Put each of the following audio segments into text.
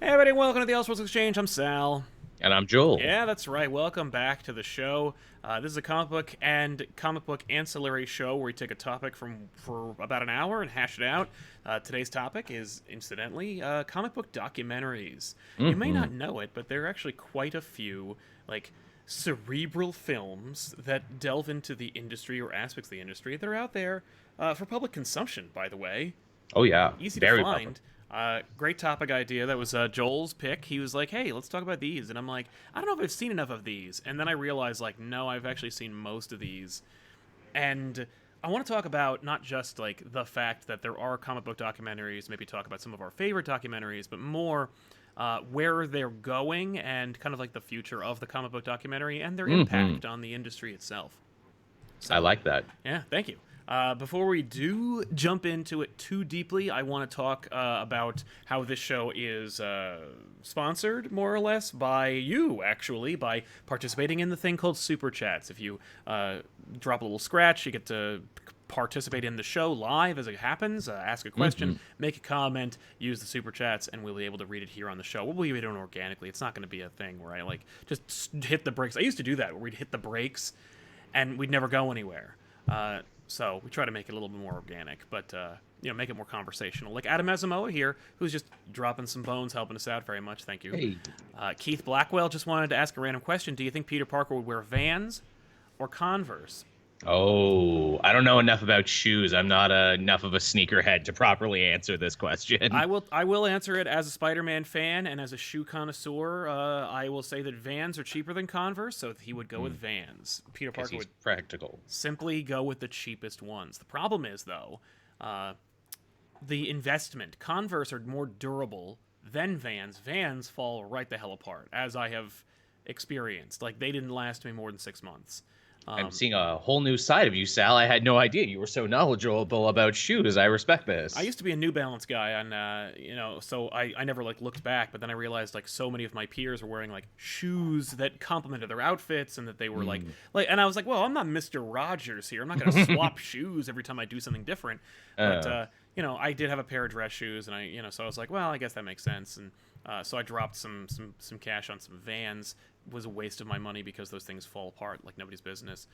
Hey everybody, welcome to the Elseworlds Exchange. I'm Sal. And I'm Joel. Yeah, that's right. Welcome back to the show. This is a comic book and comic book ancillary show where we take a topic for about an hour and hash it out. Today's topic is, incidentally, comic book documentaries. You may hmm not know it, but there are actually quite a few, like, cerebral films that delve into the industry or aspects of the industry that are out there for public consumption, by the way. Oh yeah, Easy to very public. find. Great topic idea. That was Joel's pick. He was like, "Hey, let's talk about these," and I'm like, "I don't know if I've seen enough of these." And then I realized, like, no, I've actually seen most of these. And I want to talk about not just like the fact that there are comic book documentaries, maybe talk about some of our favorite documentaries, but more where they're going and kind of like the future of the comic book documentary and their hmm impact on the industry itself. I So, like that. yeah, thank you. Before we do jump into it too deeply, I want to talk about how this show is sponsored, more or less, by you, actually, by participating in the thing called Super Chats. If you drop a little scratch, you get to participate in the show live as it happens, ask a question, hmm make a comment, use the Super Chats, and we'll be able to read it here on the show. We'll be doing it organically. It's not going to be a thing where I, like, just hit the brakes. I used to do that, where we'd hit the brakes and we'd never go anywhere. So we try to make it a little bit more organic, but make it more conversational. Like Adam Asamoah here, who's just dropping some bones, helping us out very much. Thank you. Hey. Keith Blackwell just wanted to ask a random question. Do you think Peter Parker would wear Vans or Converse? Oh, I don't know enough about shoes. I'm not enough of a sneakerhead to properly answer this question. I will answer it as a Spider-Man fan and as a shoe connoisseur. I will say that Vans are cheaper than Converse, so he would go with Vans. Peter Because Parker he's would practical. simply go with the cheapest ones. The problem is, though, the investment. Converse are more durable than Vans. Vans fall right the hell apart, as I have experienced. Like, they didn't last me more than 6 months. I'm seeing a whole new side of you, Sal. I had no idea you were so knowledgeable about shoes. I respect I this. used to be a New Balance guy, and so I never like looked back. But then I realized like so many of my peers were wearing like shoes that complemented their outfits, and that they were and I was like, well, I'm not Mister Rogers here. I'm not gonna swap shoes every time I do something different. But Uh, I did have a pair of dress shoes, and so I was like, well, I guess that makes sense. And so I dropped some cash on some Vans. Was a waste of my money because those things fall apart like nobody's business.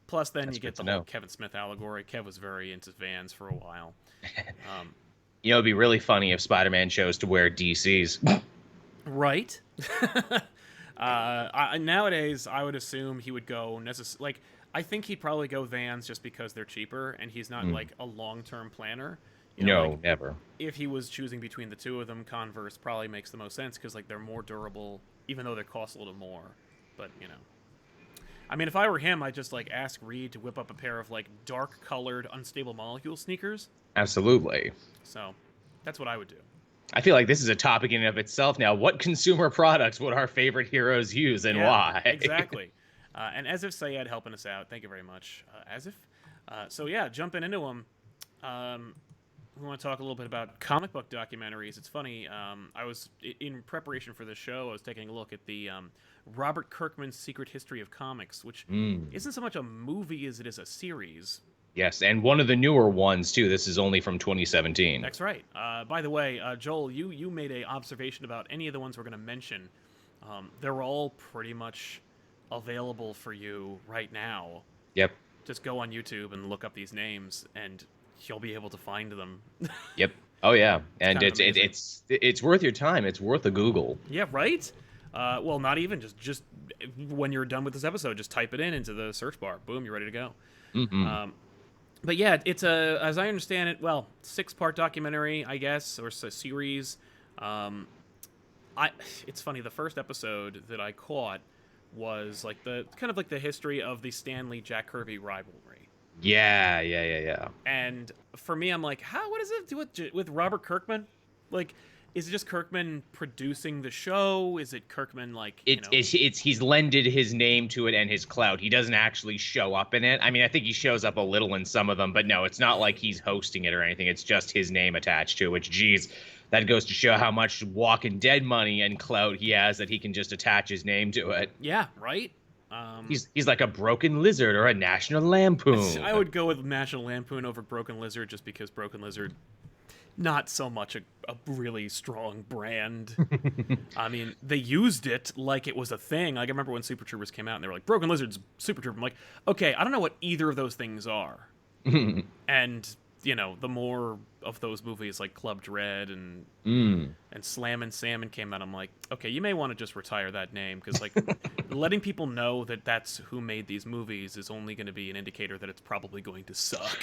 Plus, then that's you good get to the whole know. Kevin Smith allegory. Kev was very into Vans for a while. Um, It'd be really funny if Spider-Man chose to wear DCs. right? Nowadays, I would assume he would go I think he'd probably go Vans just because they're cheaper, and he's not Mm. like a long-term planner. Like No, never. if he was choosing between the two of them, Converse probably makes the most sense because like they're more durable, even though they cost a little more. But I mean, if I were him, I'd just like ask Reed to whip up a pair of like dark-colored, unstable molecule sneakers. Absolutely. So that's what I would do. I feel like this is a topic in and of itself now. What consumer products would our favorite heroes use and Yeah, why? exactly. And as if Sayed helping us out. Thank you very much. As if. So yeah, jumping into them. We want to talk a little bit about comic book documentaries. It's funny. I was in preparation for this show. I was taking a look at the Robert Kirkman's Secret History of Comics, which Mm, isn't so much a movie as it is a series. yes, and one of the newer ones too. This is only from 2017. That's right. By the way, Joel, you made a observation about any of the ones we're going to mention. They're all pretty much available for you right now. Yep, Just go on YouTube and look up these names, and you'll be able to find them. yep. Oh yeah, and Kind of amazing. it's worth your time. It's worth a Google. Yeah, right. Well, not even just when you're done with this episode, just type it into the search bar. Boom, you're ready to go. hmm Um, but yeah, it's as I understand it, well, 6-part documentary, I guess, or a series. Um, it's funny. The first episode that I caught was like the kind of like the history of the Stanley Jack Kirby rivalry. Yeah. And for me, I'm like, what does it do with Robert Kirkman? Like, is it just Kirkman producing the show? Is it Kirkman like It's he's lended his name to it and his clout. He doesn't actually show up in it. I mean, I think he shows up a little in some of them, but no, it's not like he's hosting it or anything. It's just his name attached to it, which, geez, that goes to show how much Walking Dead money and clout he has that he can just attach his name to it. Yeah, right. He's like a Broken Lizard or a National Lampoon. I would go with National Lampoon over Broken Lizard just because Broken Lizard not so much a really strong brand. I mean, they used it like it was a thing. Like, I remember when Super Troopers came out and they were like, Broken Lizard's Super Trooper. I'm like, okay, I don't know what either of those things are. And, you know, the more of those movies like Club Dread and Slam and Salmon came out, I'm like, okay, you may want to just retire that name, because, like, letting people know that that's who made these movies is only going to be an indicator that it's probably going to suck.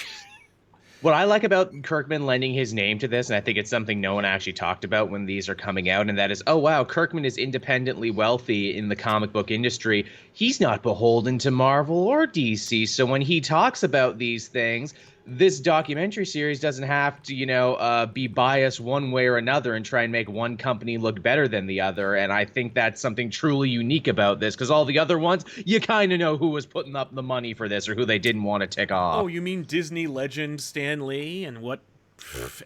What I like about Kirkman lending his name to this, and I think it's something no one actually talked about when these are coming out, and that is, oh wow, Kirkman is independently wealthy in the comic book industry. He's not beholden to Marvel or DC, so when he talks about these things, this documentary series doesn't have to, be biased one way or another and try and make one company look better than the other. And I think that's something truly unique about this, because all the other ones, you kind of know who was putting up the money for this or who they didn't want to tick off. Oh, you mean Disney legend Stan Lee and what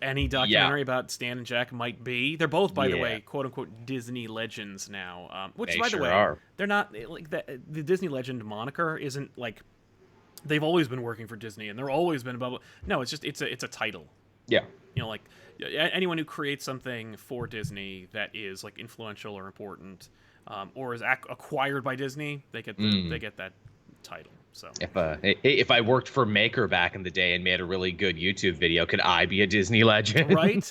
any documentary about Stan and Jack might be? They're both, by the way, quote unquote Disney legends now. Which, They by the sure way, are. they're not like the Disney legend moniker isn't like they've always been working for Disney and they're always been above. No, it's just it's a title. Yeah. You know, like anyone who creates something for Disney that is like influential or important, or is acquired by Disney, they get they get that title. So if I worked for Maker back in the day and made a really good YouTube video, could I be a Disney legend? Right?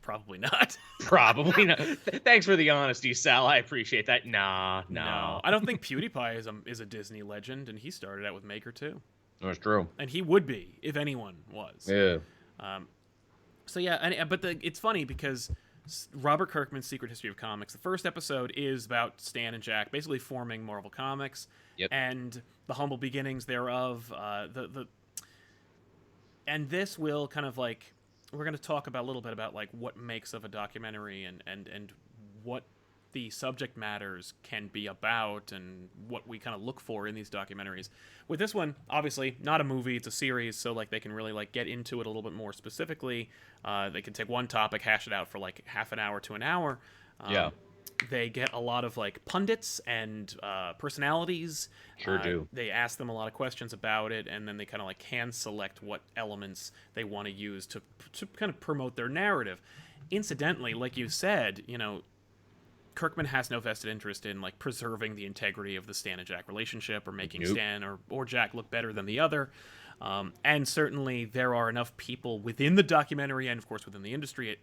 Probably not. Probably not. Thanks for the honesty, Sal. I appreciate that. No. I don't think PewDiePie is a Disney legend, and he started out with Maker too. That's true. And he would be if anyone was. Yeah. So yeah, but it's funny because Robert Kirkman's Secret History of Comics, the first episode is about Stan and Jack basically forming Marvel Comics and the humble beginnings thereof. And this will kind of like, we're going to talk about a little bit about like what makes of a documentary and what the subject matters can be about and what we kind of look for in these documentaries. With this one, obviously not a movie, it's a series, so like they can really like get into it a little bit more specifically. They can take one topic, hash it out for like half an hour to an hour. They get a lot of like pundits and personalities. Sure do. They ask them a lot of questions about it, and then they kind of like hand select what elements they want to use to kind of promote their narrative. Incidentally, like you said, you know, Kirkman has no vested interest in like preserving the integrity of the Stan and Jack relationship or making Stan or Jack look better than the other. And certainly there are enough people within the documentary and of course within the industry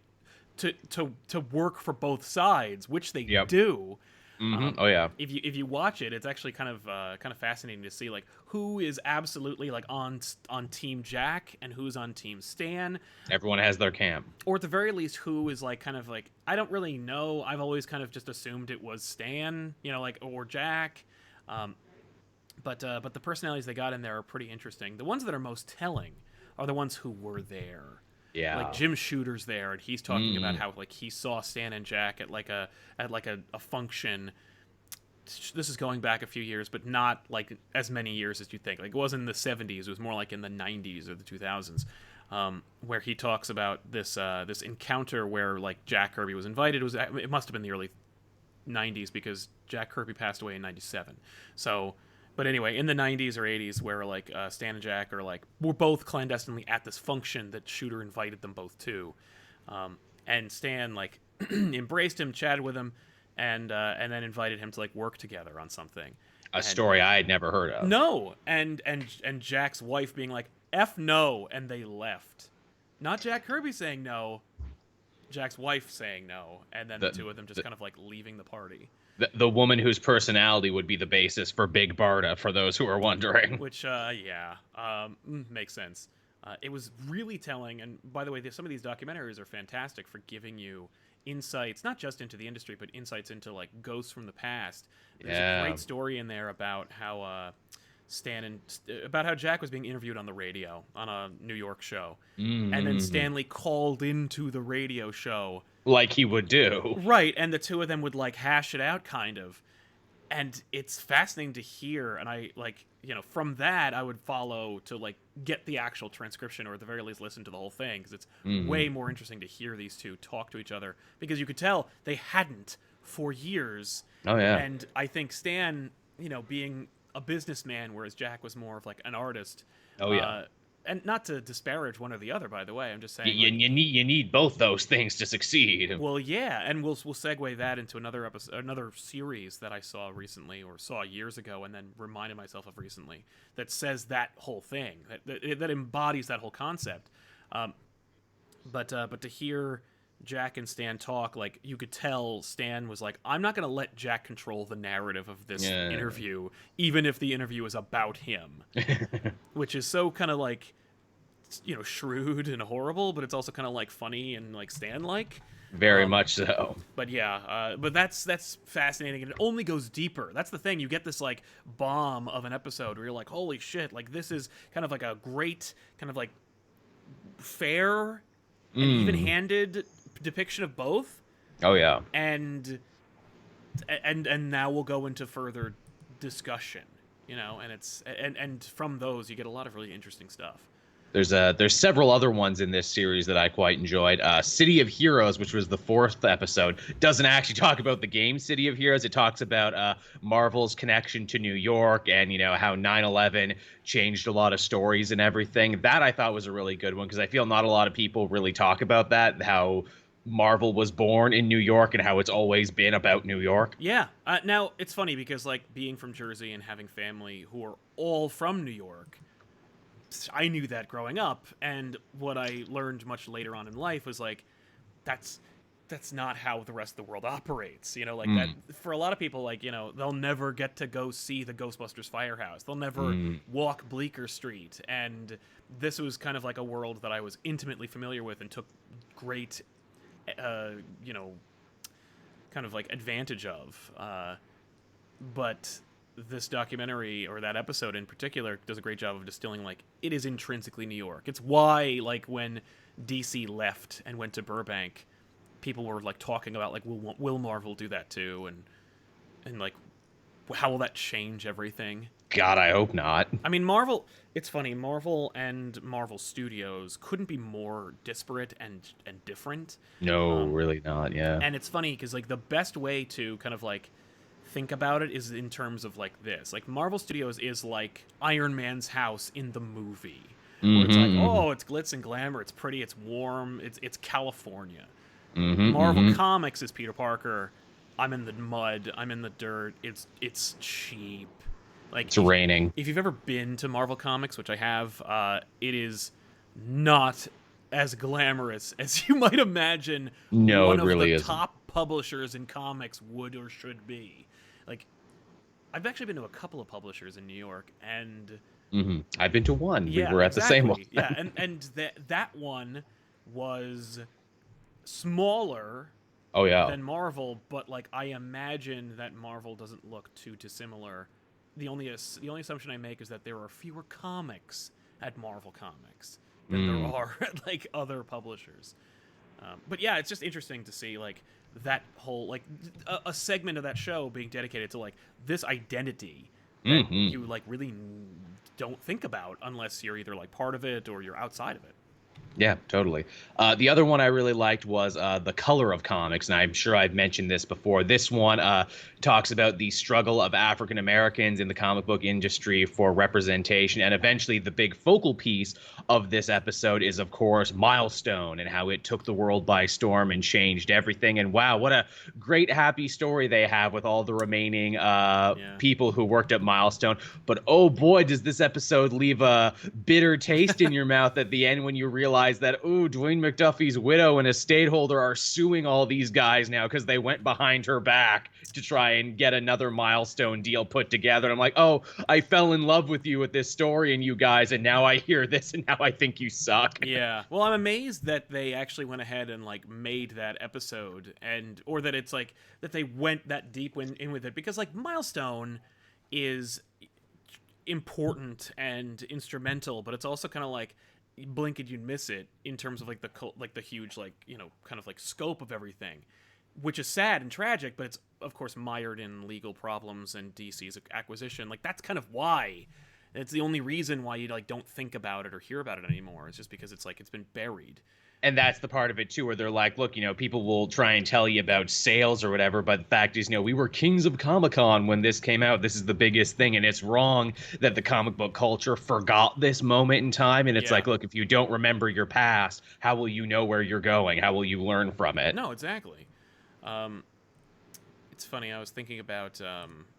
to work for both sides, which they do. Oh yeah. If you watch it, it's actually kind of fascinating to see like who is absolutely like on Team Jack and who's on Team Stan. Everyone has their camp. Or at the very least, who is like kind of like, I don't really know. I've always kind of just assumed it was Stan, you know, like, or Jack. But the personalities they got in there are pretty interesting. The ones that are most telling are the ones who were there. Yeah. Like Jim Shooter's there, and he's talking about how like he saw Stan and Jack at a function. This is going back a few years, but not like as many years as you think. Like it wasn't in the 70s; it was more like in the 90s or the 2000s, where he talks about this encounter where like Jack Kirby was invited. It must have been the early 90s because Jack Kirby passed away in 97. So. But anyway, in the 90s or 80s, where like Stan and Jack were both clandestinely at this function that Shooter invited them both to, and Stan like embraced him, chatted with him, and then invited him to like work together on something. A story I had never heard of. No, and Jack's wife being like "F no," and they left. Not Jack Kirby saying no, Jack's wife saying no, and then the two of them just kind of like leaving the party. The woman whose personality would be the basis for Big Barda, for those who are wondering. Which, makes sense. It was really telling, and by the way, some of these documentaries are fantastic for giving you insights, not just into the industry, but insights into, like, ghosts from the past. There's a great story in there about how about how Jack was being interviewed on the radio on a New York show, and then Stanley called into the radio show like he would do, right? And the two of them would like hash it out, kind of, and it's fascinating to hear. And I like, you know, from that I would follow to like get the actual transcription, or at the very least listen to the whole thing, because it's way more interesting to hear these two talk to each other, because you could tell they hadn't for years. Oh yeah. And I think Stan, you know, being a businessman, whereas Jack was more of like an artist. Oh yeah. and not to disparage one or the other, by the way. I'm just saying, You need both those things to succeed. well, yeah, and we'll segue that into another episode, another series that I saw recently, or saw years ago, and then reminded myself of recently, that says that whole thing, that embodies that whole concept. But to hear Jack and Stan talk, like, you could tell Stan was like, I'm not going to let Jack control the narrative of this interview, even if the interview is about him. Which is so kind of like, shrewd and horrible, but it's also kind of like funny and like Stan-like. Very much so. But yeah, but that's fascinating, and it only goes deeper. That's the thing. You get this like bomb of an episode where you're like, holy shit, like this is kind of like a great kind of like fair and even-handed depiction of both. Oh yeah. And now we'll go into further discussion, and it's and from those you get a lot of really interesting stuff. There's several other ones in this series that I quite enjoyed. City of Heroes, which was the 4th episode, doesn't actually talk about the game City of Heroes. It talks about Marvel's connection to New York and, how 9/11 changed a lot of stories and everything. That I thought was a really good one because I feel not a lot of people really talk about that, how Marvel was born in New York and how it's always been about New York. Yeah. Now, it's funny because, like, being from Jersey and having family who are all from New York, I knew that growing up, and what I learned much later on in life was like, that's not how the rest of the world operates. That for a lot of people, like, they'll never get to go see the Ghostbusters firehouse. They'll never walk Bleecker Street, and this was kind of like a world that I was intimately familiar with and took great, kind of like advantage of. But this documentary, or that episode in particular, does a great job of distilling, like, it is intrinsically New York. It's why, like, when DC left and went to Burbank, people were, like, talking about, like, will Marvel do that too? And like, how will that change everything? God, I hope not. I mean, Marvel, it's funny, Marvel and Marvel Studios couldn't be more disparate and different. No, really not, yeah. And it's funny, because, like, the best way to kind of, like, think about it is in terms of like this. Like, Marvel Studios is like Iron Man's house in the movie, where it's like, oh, it's glitz and glamour, it's pretty, it's warm, it's California. Marvel Comics is Peter Parker. I'm in the mud, I'm in the dirt. It's cheap. Like, it's raining. If you've ever been to Marvel Comics, which I have, it is not as glamorous as you might imagine. No, one it really of the isn't. top publishers in comics would or should be. Like, I've actually been to a couple of publishers in New York, and I've been to one. Yeah, we were at the same one. Yeah, and that one was smaller. Oh yeah. Than Marvel, but like, I imagine that Marvel doesn't look too dissimilar. The only assumption I make is that there are fewer comics at Marvel Comics than there are at like other publishers. But yeah, it's just interesting to see like that whole like a segment of that show being dedicated to like this identity that you like really don't think about unless you're either like part of it or you're outside of it. Yeah, totally. The other one I really liked was The Color of Comics, and I'm sure I've mentioned this before. This one talks about the struggle of African Americans in the comic book industry for representation, and eventually the big focal piece of this episode is, of course, Milestone and how it took the world by storm and changed everything. And wow, what a great, happy story they have with all the remaining people who worked at Milestone. But oh boy, does this episode leave a bitter taste in your mouth at the end when you realize that, Dwayne McDuffie's widow and estate holder are suing all these guys now because they went behind her back to try and get another Milestone deal put together. And I'm like, oh, I fell in love with you with this story and you guys, and now I hear this and now I think you suck. Yeah. Well, I'm amazed that they actually went ahead and like made that episode, or that it's like that they went that deep in with it, because like Milestone is important and instrumental, but it's also kind of like, blink and you'd miss it in terms of like the huge like kind of like scope of everything, which is sad and tragic, but it's of course mired in legal problems and DC's acquisition. Like, that's kind of why it's the only reason why you like don't think about it or hear about it anymore. It's just because it's like it's been buried. And that's the part of it too, where they're like, look, people will try and tell you about sales or whatever, but the fact is, we were kings of Comic-Con when this came out. This is the biggest thing, and it's wrong that the comic book culture forgot this moment in time. And it's like, look, if you don't remember your past, how will you know where you're going? How will you learn from it? No, exactly. It's funny. I was thinking about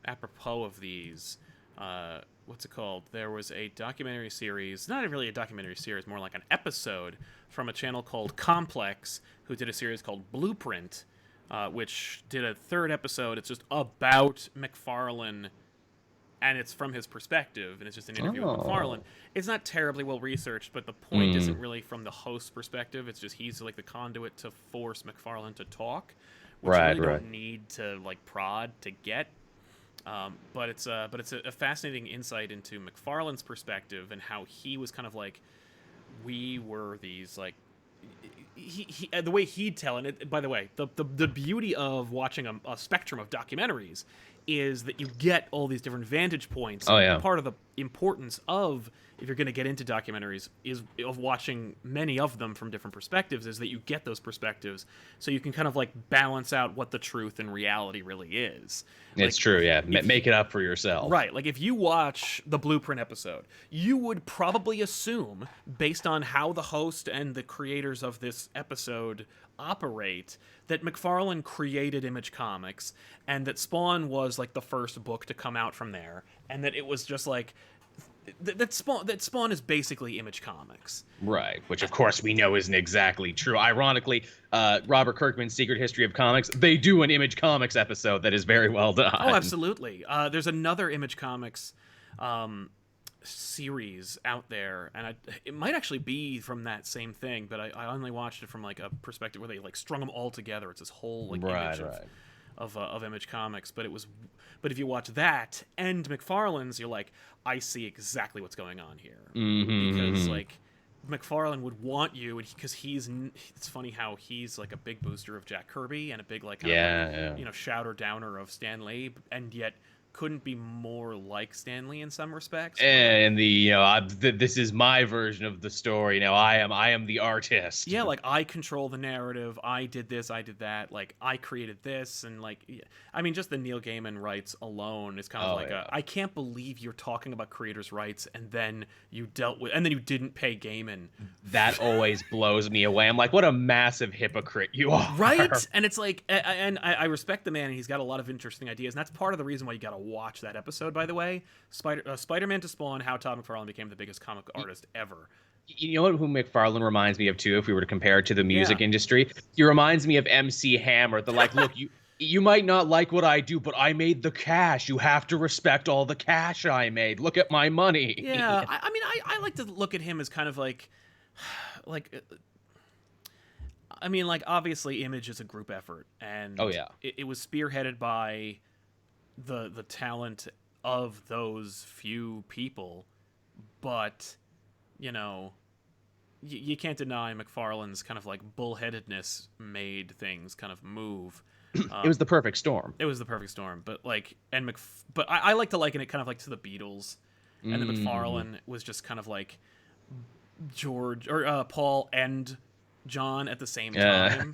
apropos of these. What's it called? There was a documentary series, not really a documentary series, more like an episode from a channel called Complex, who did a series called Blueprint, which did a third episode. It's just about McFarlane, and it's from his perspective, and it's just an interview with McFarlane. It's not terribly well researched, but the point isn't really from the host's perspective. It's just he's like the conduit to force McFarlane to talk, which you really don't need to like prod to get. But it's a fascinating insight into McFarlane's perspective and how he was kind of like, we were these like, the way he'd tell it. By the way, the beauty of watching a spectrum of documentaries is that you get all these different vantage points. Oh, yeah. Part of the importance of, if you're going to get into documentaries, is of watching many of them from different perspectives, is that you get those perspectives so you can kind of like balance out what the truth and reality really is. It's true, yeah. Make it up for yourself. Right. Like if you watch the Blueprint episode, you would probably assume, based on how the host and the creators of this episode operate, that McFarlane created Image Comics and that Spawn was like the first book to come out from there, and that it was just like that Spawn is basically Image Comics. Right, which of course we know isn't exactly true. Ironically, Robert Kirkman's Secret History of Comics, they do an Image Comics episode that is very well done. Oh, absolutely. There's another Image Comics series out there, and it might actually be from that same thing, but I only watched it from like a perspective where they like strung them all together. It's this whole like image of Image Comics, but if you watch that and McFarlane's, you're like, I see exactly what's going on here. Because like McFarlane would want you, because it's funny how he's like a big booster of Jack Kirby and a big like shouter downer of Stan Lee, and yet couldn't be more like Stan Lee in some respects. And this is my version of the story. Now I am the artist. Yeah, like I control the narrative. I did this, I did that. Like I created this, and like, I mean, just the Neil Gaiman rights alone is kind of I can't believe you're talking about creators' rights and then you didn't pay Gaiman. That always blows me away. I'm like, what a massive hypocrite you are. Right? And it's like, and I respect the man, and he's got a lot of interesting ideas, and that's part of the reason why you gotta watch that episode, by the way. Spider-Man to Spawn, how Todd McFarlane became the biggest comic artist ever. You know who McFarlane reminds me of too, if we were to compare it to the music industry? He reminds me of MC Hammer. The like, look, you might not like what I do, but I made the cash. You have to respect all the cash I made. Look at my money. Yeah, I mean, I like to look at him as kind of like I mean, like, obviously Image is a group effort, and it was spearheaded by the talent of those few people, but you can't deny McFarlane's kind of like bullheadedness made things kind of move. It was the perfect storm. It was the perfect storm, but like, but I like to liken it kind of like to the Beatles, and then McFarlane was just kind of like George or Paul and John at the same time.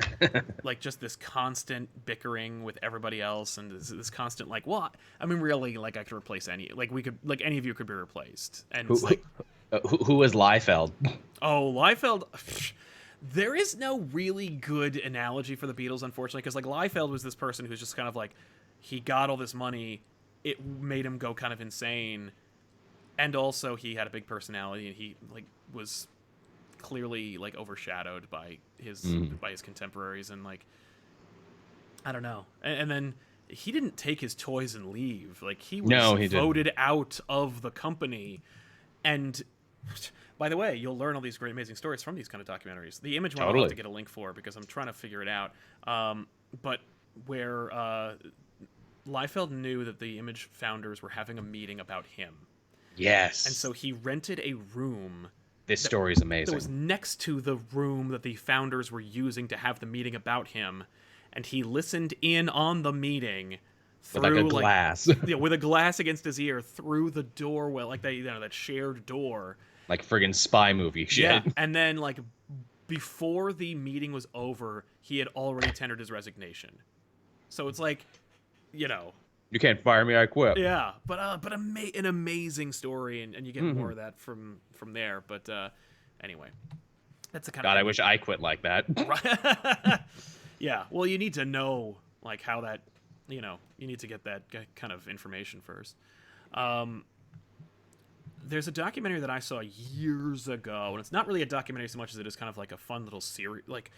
Like just this constant bickering with everybody else, and this constant like, what? I mean, really, like I could replace any of you could be replaced. And who was Liefeld? Oh, Liefeld. There is no really good analogy for the Beatles, unfortunately, because like Liefeld was this person who's just kind of like, he got all this money, it made him go kind of insane, and also he had a big personality, and he like was clearly like overshadowed by his contemporaries, and like, I don't know, and then he didn't take his toys and leave. Like he voted out of the company, and by the way, you'll learn all these great, amazing stories from these kind of documentaries. The Image one I'll have to get a link for because I'm trying to figure it out. But where Liefeld knew that the Image founders were having a meeting about him. Yes. And so he rented a room. This story is amazing. That was next to the room that the founders were using to have the meeting about him. And he listened in on the meeting through with like a glass. With a glass against his ear through the doorway, like that shared door. Like friggin' spy movie shit. Yeah, and then like before the meeting was over, he had already tendered his resignation. So it's like, you can't fire me, I quit. Yeah, but an amazing story, and you get more of that from there. But anyway, that's the kind God, of I wish I quit like that. Yeah, well, you need to know like how that, you need to get that kind of information first. There's a documentary that I saw years ago, and it's not really a documentary so much as it is kind of like a fun little series. Like,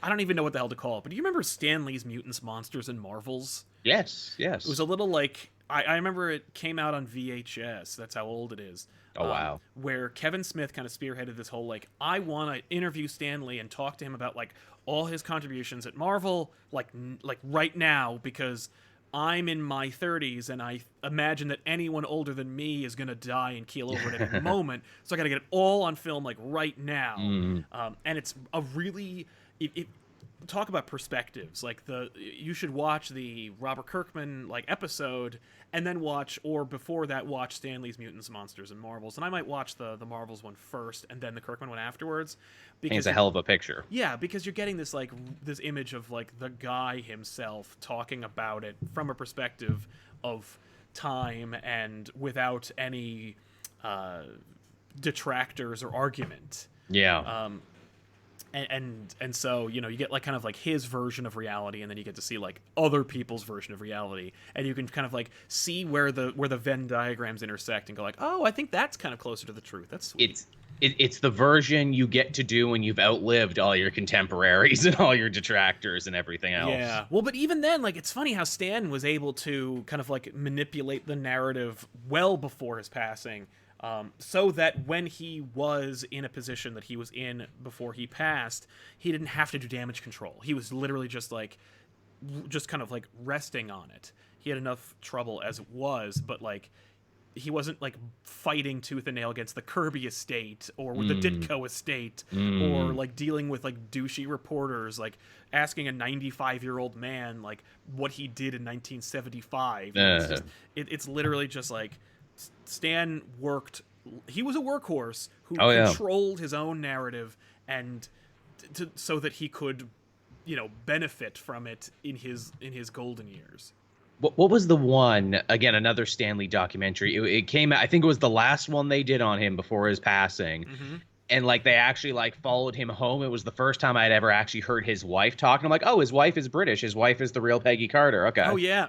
I don't even know what the hell to call it, but do you remember Stan Lee's Mutants, Monsters, and Marvels? Yes. It was a little like, I remember it came out on VHS. That's how old it is. Oh, wow. Where Kevin Smith kind of spearheaded this whole, like, I want to interview Stan Lee and talk to him about, like, all his contributions at Marvel, like right now, because I'm in my 30s, and I imagine that anyone older than me is going to die and keel over at any moment. So I got to get it all on film, like, right now. And it's a really... talk about perspectives. Like, you should watch the Robert Kirkman, like, episode, and then watch, or before that, watch Stan Lee's Mutants, Monsters, and Marvels. And I might watch the Marvels one first, and then the Kirkman one afterwards. Because it's a hell of a picture. Yeah, because you're getting this, like, this image of, like, the guy himself talking about it from a perspective of time and without any detractors or argument. Yeah. And so, you get like kind of like his version of reality, and then you get to see like other people's version of reality, and you can kind of like see where the Venn diagrams intersect and go like, oh, I think that's kind of closer to the truth. That's sweet. It's the version you get to do when you've outlived all your contemporaries and all your detractors and everything else. Yeah. Well, but even then, like, it's funny how Stan was able to kind of like manipulate the narrative well before his passing. So that when he was in a position that he was in before he passed, he didn't have to do damage control. He was literally just kind of like resting on it. He had enough trouble as it was, but like he wasn't like fighting tooth and nail against the Kirby estate or the Ditko estate or like dealing with like douchey reporters, like asking a 95-year-old man like what he did in 1975. It's literally just like Stan worked. He was a workhorse who controlled his own narrative, and so that he could, benefit from it in his golden years. What was the one, again, another Stan Lee documentary? It came out, I think it was the last one they did on him before his passing. And like they actually like followed him home. It was the first time I'd ever actually heard his wife talk. And I'm like, oh, his wife is British. His wife is the real Peggy Carter. Okay. Oh yeah.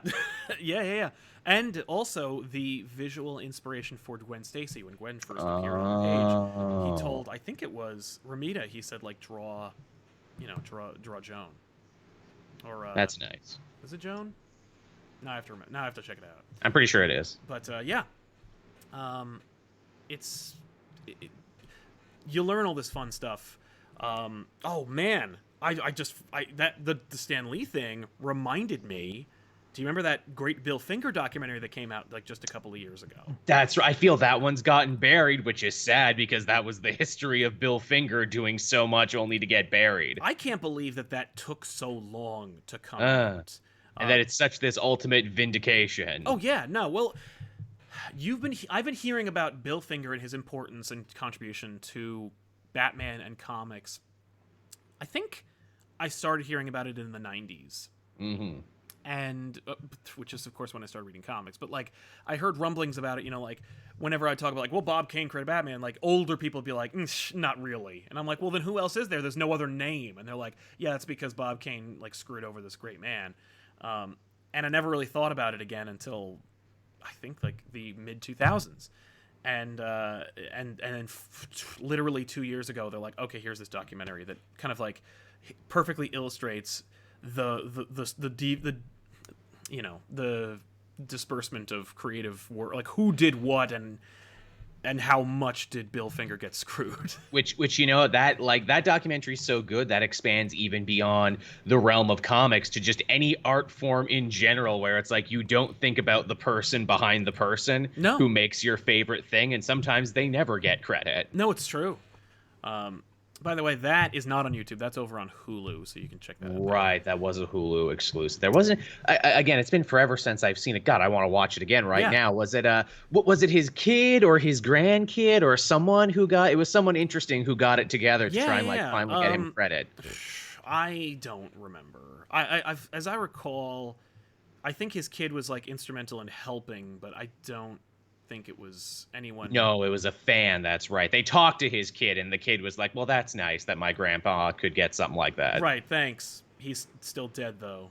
yeah. And also the visual inspiration for Gwen Stacy when Gwen first appeared on the page. He told, I think it was Ramita, he said like draw Joan. Or that's nice. Is it Joan? Now I have to check it out. I'm pretty sure it is. But yeah. You learn all this fun stuff. Oh man, the Stan Lee thing reminded me. Do you remember that great Bill Finger documentary that came out like just a couple of years ago? That's right. I feel that one's gotten buried, which is sad because that was the history of Bill Finger doing so much only to get buried. I can't believe that took so long to come out. And that it's such this ultimate vindication. Oh yeah, no. Well, I've been hearing about Bill Finger and his importance and contribution to Batman and comics. I think I started hearing about it in the 90s. And which is of course when I started reading comics, but like I heard rumblings about it, like whenever I talk about like, well, Bob Kane created Batman, like older people would be like, not really. And I'm like, well, then who else is there? There's no other name. And they're like, yeah, that's because Bob Kane like screwed over this great man. And I never really thought about it again until I think like the mid 2000s. And then literally 2 years ago, they're like, okay, here's this documentary that kind of like perfectly illustrates the disbursement of creative work, like who did what and how much did Bill Finger get screwed. Which that documentary is so good that expands even beyond the realm of comics to just any art form in general, where it's like you don't think about the person behind the person who makes your favorite thing, and sometimes they never get credit. No, it's true. By the way, that is not on YouTube. That's over on Hulu, so you can check that out there. Right, that was a Hulu exclusive. There wasn't. Again, it's been forever since I've seen it. God, I want to watch it again right Yeah. now. Was it what was it? His kid or his grandkid or someone who got? It was someone interesting who got it together to try and like finally get him credit. I don't remember. As I recall, I think his kid was like instrumental in helping, but I don't think it was anyone. No, it was a fan. That's right. They talked to his kid, and the kid was like, "Well, that's nice that my grandpa could get something like that." Right. Thanks. He's still dead though.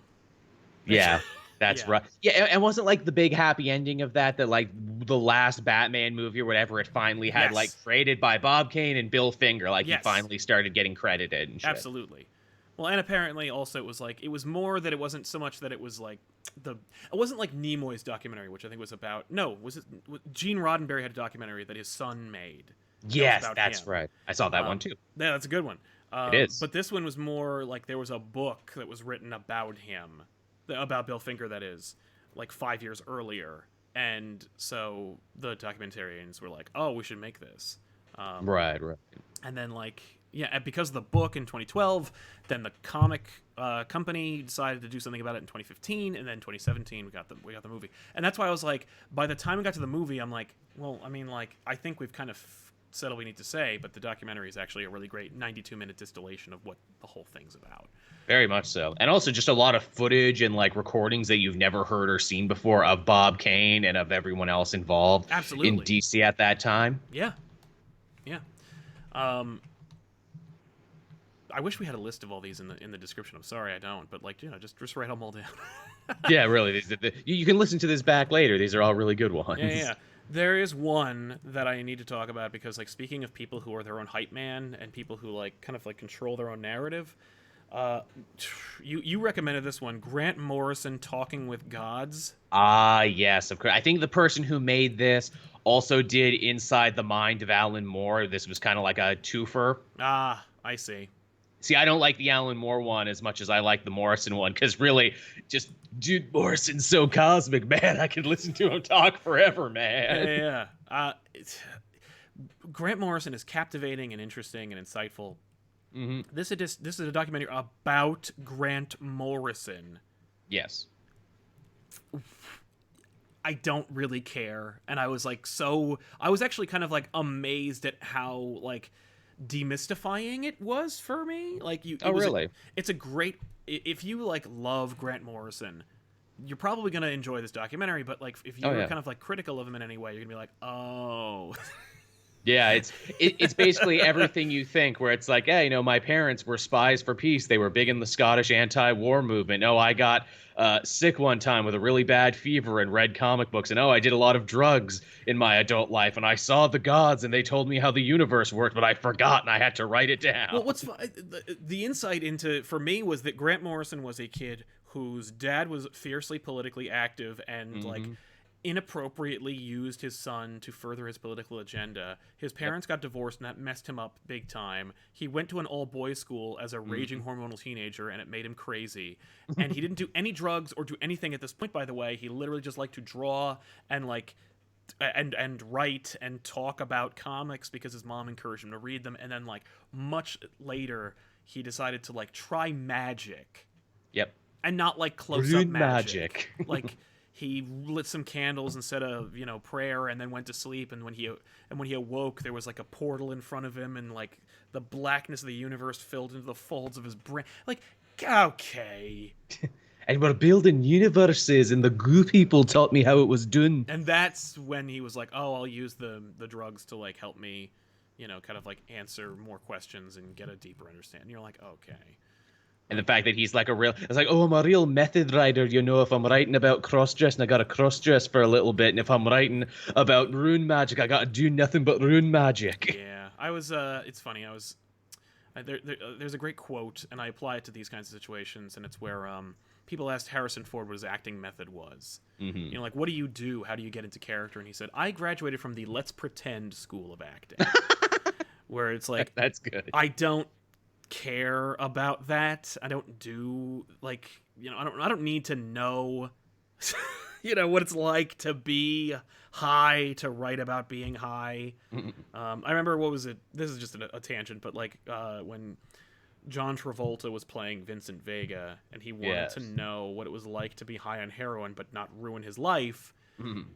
Yeah, that's Yeah. right. Yeah, and wasn't like the big happy ending of that like the last Batman movie or whatever, it finally had Yes. like created by Bob Kane and Bill Finger, like Yes. he finally started getting credited and shit. Absolutely. Well, and apparently also it was like, it was more that it wasn't so much that it was like it wasn't like Nimoy's documentary, which I think was about, no, was it, Gene Roddenberry had a documentary that his son made. Yes, that's right. I saw that one too. Yeah, that's a good one. It is. But this one was more like there was a book that was written about him, about Bill Finger, that is, like 5 years earlier. And so the documentarians were like, oh, we should make this. Right. And then like, yeah, because of the book in 2012, then the comic company decided to do something about it in 2015, and then 2017 we got the movie. And that's why I was like, by the time we got to the movie, I'm like, well, I mean, like, I think we've kind of said all we need to say, but the documentary is actually a really great 92-minute distillation of what the whole thing's about. Very much so. And also just a lot of footage and like recordings that you've never heard or seen before of Bob Kane and of everyone else involved Absolutely. in DC at that time. Yeah. I wish we had a list of all these in the description. I'm sorry I don't, but like, just write them all down. Yeah, really. You can listen to this back later. These are all really good ones. Yeah. There is one that I need to talk about because, like, speaking of people who are their own hype man and people who like kind of like control their own narrative, you recommended this one, Grant Morrison Talking with Gods. Ah, yes, of course. I think the person who made this also did Inside the Mind of Alan Moore. This was kind of like a twofer. Ah, I see. See, I don't like the Alan Moore one as much as I like the Morrison one, because really, just, dude, Morrison's so cosmic, man. I could listen to him talk forever, man. Yeah. Grant Morrison is captivating and interesting and insightful. Mm-hmm. This is a documentary about Grant Morrison. Yes. I don't really care, and I was actually kind of like amazed at how like demystifying it was for me. Like really? It's a great, if you like love Grant Morrison, you're probably gonna enjoy this documentary. But like if you're kind of like critical of him in any way, you're gonna be like, oh. Yeah, it's basically everything you think, where it's like, hey, my parents were spies for peace. They were big in the Scottish anti-war movement. Oh, I got sick one time with a really bad fever and read comic books. And I did a lot of drugs in my adult life. And I saw the gods and they told me how the universe worked, but I forgot and I had to write it down. Well, the insight into, for me, was that Grant Morrison was a kid whose dad was fiercely politically active and like inappropriately used his son to further his political agenda. His parents got divorced and that messed him up big time. He went to an all-boys school as a raging hormonal teenager and it made him crazy. And he didn't do any drugs or do anything at this point, by the way. He literally just liked to draw and like and write and talk about comics because his mom encouraged him to read them. And then like much later he decided to like try magic. Yep. And not like close-up magic. Like he lit some candles instead of, prayer, and then went to sleep. And when he awoke, there was like a portal in front of him, and like the blackness of the universe filled into the folds of his brain. Like, okay. And we're building universes, and the goo people taught me how it was done. And that's when he was like, "Oh, I'll use the drugs to like help me, kind of like answer more questions and get a deeper understanding." And you're like, okay. And the fact that he's like it's like, oh, I'm a real method writer, if I'm writing about cross-dressing, I gotta cross-dress for a little bit, and if I'm writing about rune magic, I gotta do nothing but rune magic. Yeah, I was, it's funny, there's a great quote, and I apply it to these kinds of situations, and it's where, people asked Harrison Ford what his acting method was. Mm-hmm. Like, what do you do? How do you get into character? And he said, I graduated from the Let's Pretend school of acting. Where it's like, that's good. I don't care about that. I don't do like, I don't need to know what it's like to be high, to write about being high. I remember, what was it? This is just a tangent, but like when John Travolta was playing Vincent Vega, and he wanted to know what it was like to be high on heroin but not ruin his life.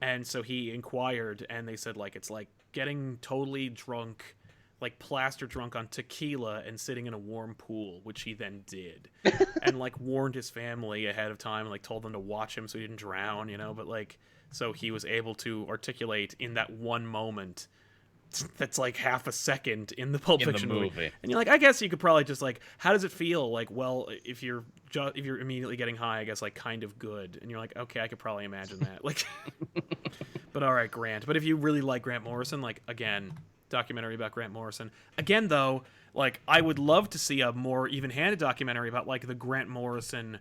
And so he inquired, and they said, like, it's like getting totally drunk, like plaster drunk on tequila and sitting in a warm pool, which he then did. And like warned his family ahead of time, and like told them to watch him so he didn't drown, but like, so he was able to articulate in that one moment that's like half a second in the Pulp Fiction movie. And you're like, I guess you could probably just like, how does it feel? Like, well, if you're immediately getting high, I guess like kind of good. And you're like, okay, I could probably imagine that. Like, but all right, Grant. But if you really like Grant Morrison, like, again, documentary about Grant Morrison. Again, though, like, I would love to see a more even-handed documentary about like the Grant Morrison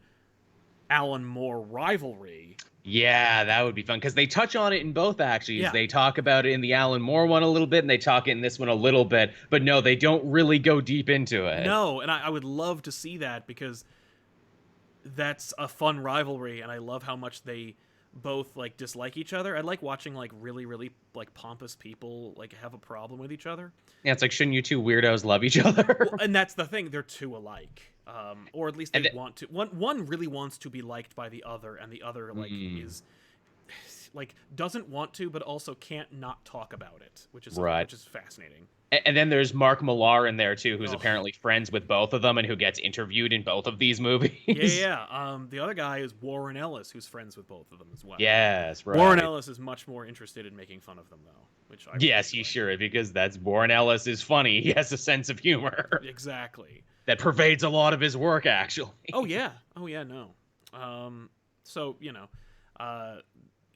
Alan Moore rivalry. Yeah, that would be fun, because they touch on it in both, actually. Yeah. They talk about it in the Alan Moore one a little bit, and they talk it in this one a little bit, but no, they don't really go deep into it. No, and I would love to see that, because that's a fun rivalry, and I love how much they both like dislike each other. I like watching like really, really like pompous people like have a problem with each other. Yeah, it's like, shouldn't you two weirdos love each other? Well, and that's the thing, they're too alike. Or at least they want to. One really wants to be liked by the other, and the other like is like doesn't want to, but also can't not talk about it, which is fascinating. And then there's Mark Millar in there too, who's apparently friends with both of them and who gets interviewed in both of these movies. Yeah. The other guy is Warren Ellis, who's friends with both of them as well. Yes, right. Warren Ellis is much more interested in making fun of them, though. Which I yes, he sure, because that's Warren Ellis is funny. He has a sense of humor. Exactly. That pervades a lot of his work, actually. Oh yeah, no. So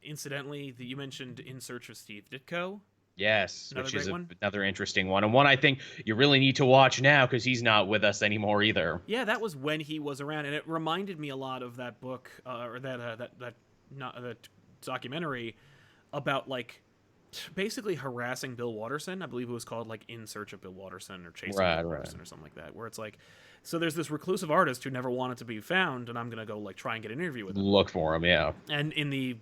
incidentally, you mentioned In Search of Steve Ditko. Yes, which is another interesting one, and one I think you really need to watch now, because he's not with us anymore either. Yeah, that was when he was around, and it reminded me a lot of that book, or that documentary about like basically harassing Bill Watterson. I believe it was called like In Search of Bill Watterson, or Chasing Bill Watterson, or something like that. Where it's like, so there's this reclusive artist who never wanted to be found, and I'm gonna go like try and get an interview with him. Look for him, yeah. And in the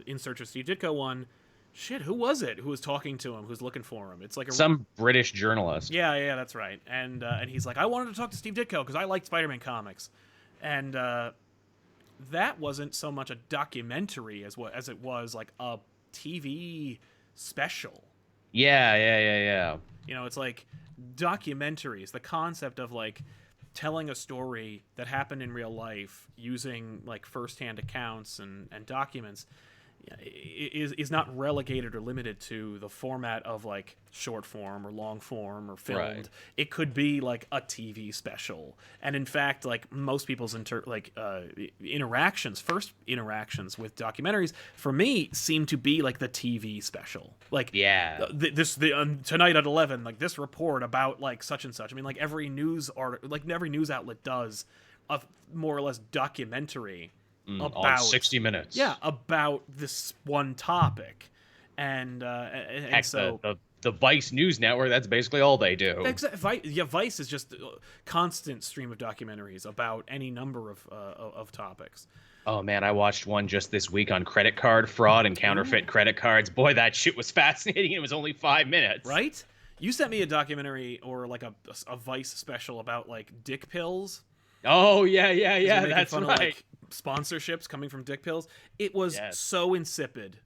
In Search of Steve Ditko one. Shit, who was it who was talking to him, who's looking for him? It's like some British journalist. Yeah, that's right. And he's like, I wanted to talk to Steve Ditko because I liked Spider-Man comics. And that wasn't so much a documentary as it was like a TV special. Yeah. It's like documentaries, the concept of like telling a story that happened in real life using like firsthand accounts and documents is not relegated or limited to the format of like short form or long form or filmed. Right. It could be like a TV special, and in fact, like most people's first interactions with documentaries, for me, seem to be like the TV special. Like, tonight at 11, like this report about like such and such. I mean, like every news outlet does a more or less documentary. On 60 Minutes. Yeah, about this one topic. And so... The Vice News Network, that's basically all they do. Vice is just a constant stream of documentaries about any number of topics. Oh, man, I watched one just this week on credit card fraud and counterfeit credit cards. Boy, that shit was fascinating. It was only 5 minutes. Right? You sent me a documentary or like a Vice special about like dick pills. Oh, yeah, that's right. Like, sponsorships coming from dick pills. It was so insipid.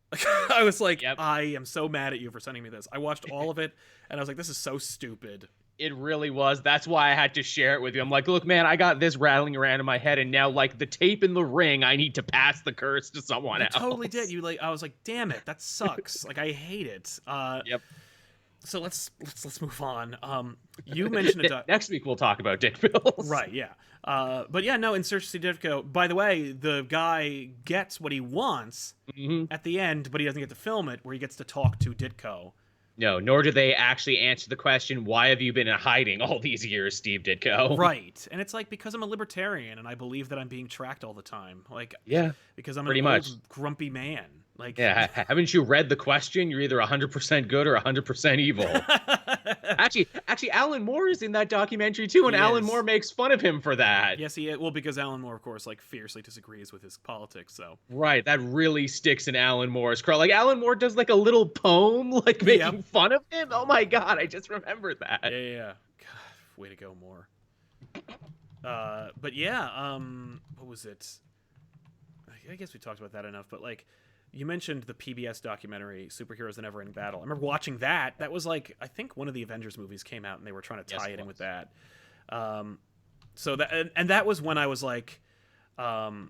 I was like, I am so mad at you for sending me this. I watched all of it, and I was like, this is so stupid. It really was. That's why I had to share it with you. I'm like, look, man, I got this rattling around in my head, and now, like, the tape in the ring, I need to pass the curse to someone else. I totally did. I was like, damn it, that sucks. Like, I hate it. Yep. So let's move on. You mentioned next week we'll talk about dick pills. Right, yeah. But yeah, no, in Search of Steve Ditko, by the way, the guy gets what he wants at the end, but he doesn't get to film it, where he gets to talk to Ditko. No, nor do they actually answer the question, why have you been in hiding all these years, Steve Ditko? Right. And it's like, because I'm a libertarian and I believe that I'm being tracked all the time. Like, yeah, because I'm an old, grumpy man. Like, Yeah, haven't you read the question? You're either 100% good or 100% evil. Actually, Alan Moore is in that documentary too, and he Alan is. Moore makes fun of him for that. Yes, he is. Well, because Alan Moore, of course, like fiercely disagrees with his politics. So Right, that really sticks in Alan Moore's craw. Like Alan Moore does like a little poem, like yep. making fun of him. Oh my god, I just remembered that. Yeah. God, way to go, Moore. But yeah, what was it? I guess we talked about that enough. But like, you mentioned the PBS documentary "Superheroes: The Never-Ending Battle." I remember watching that. That was like, I think one of the Avengers movies came out, and they were trying to tie it in with that. So that and that was when I was like, oh,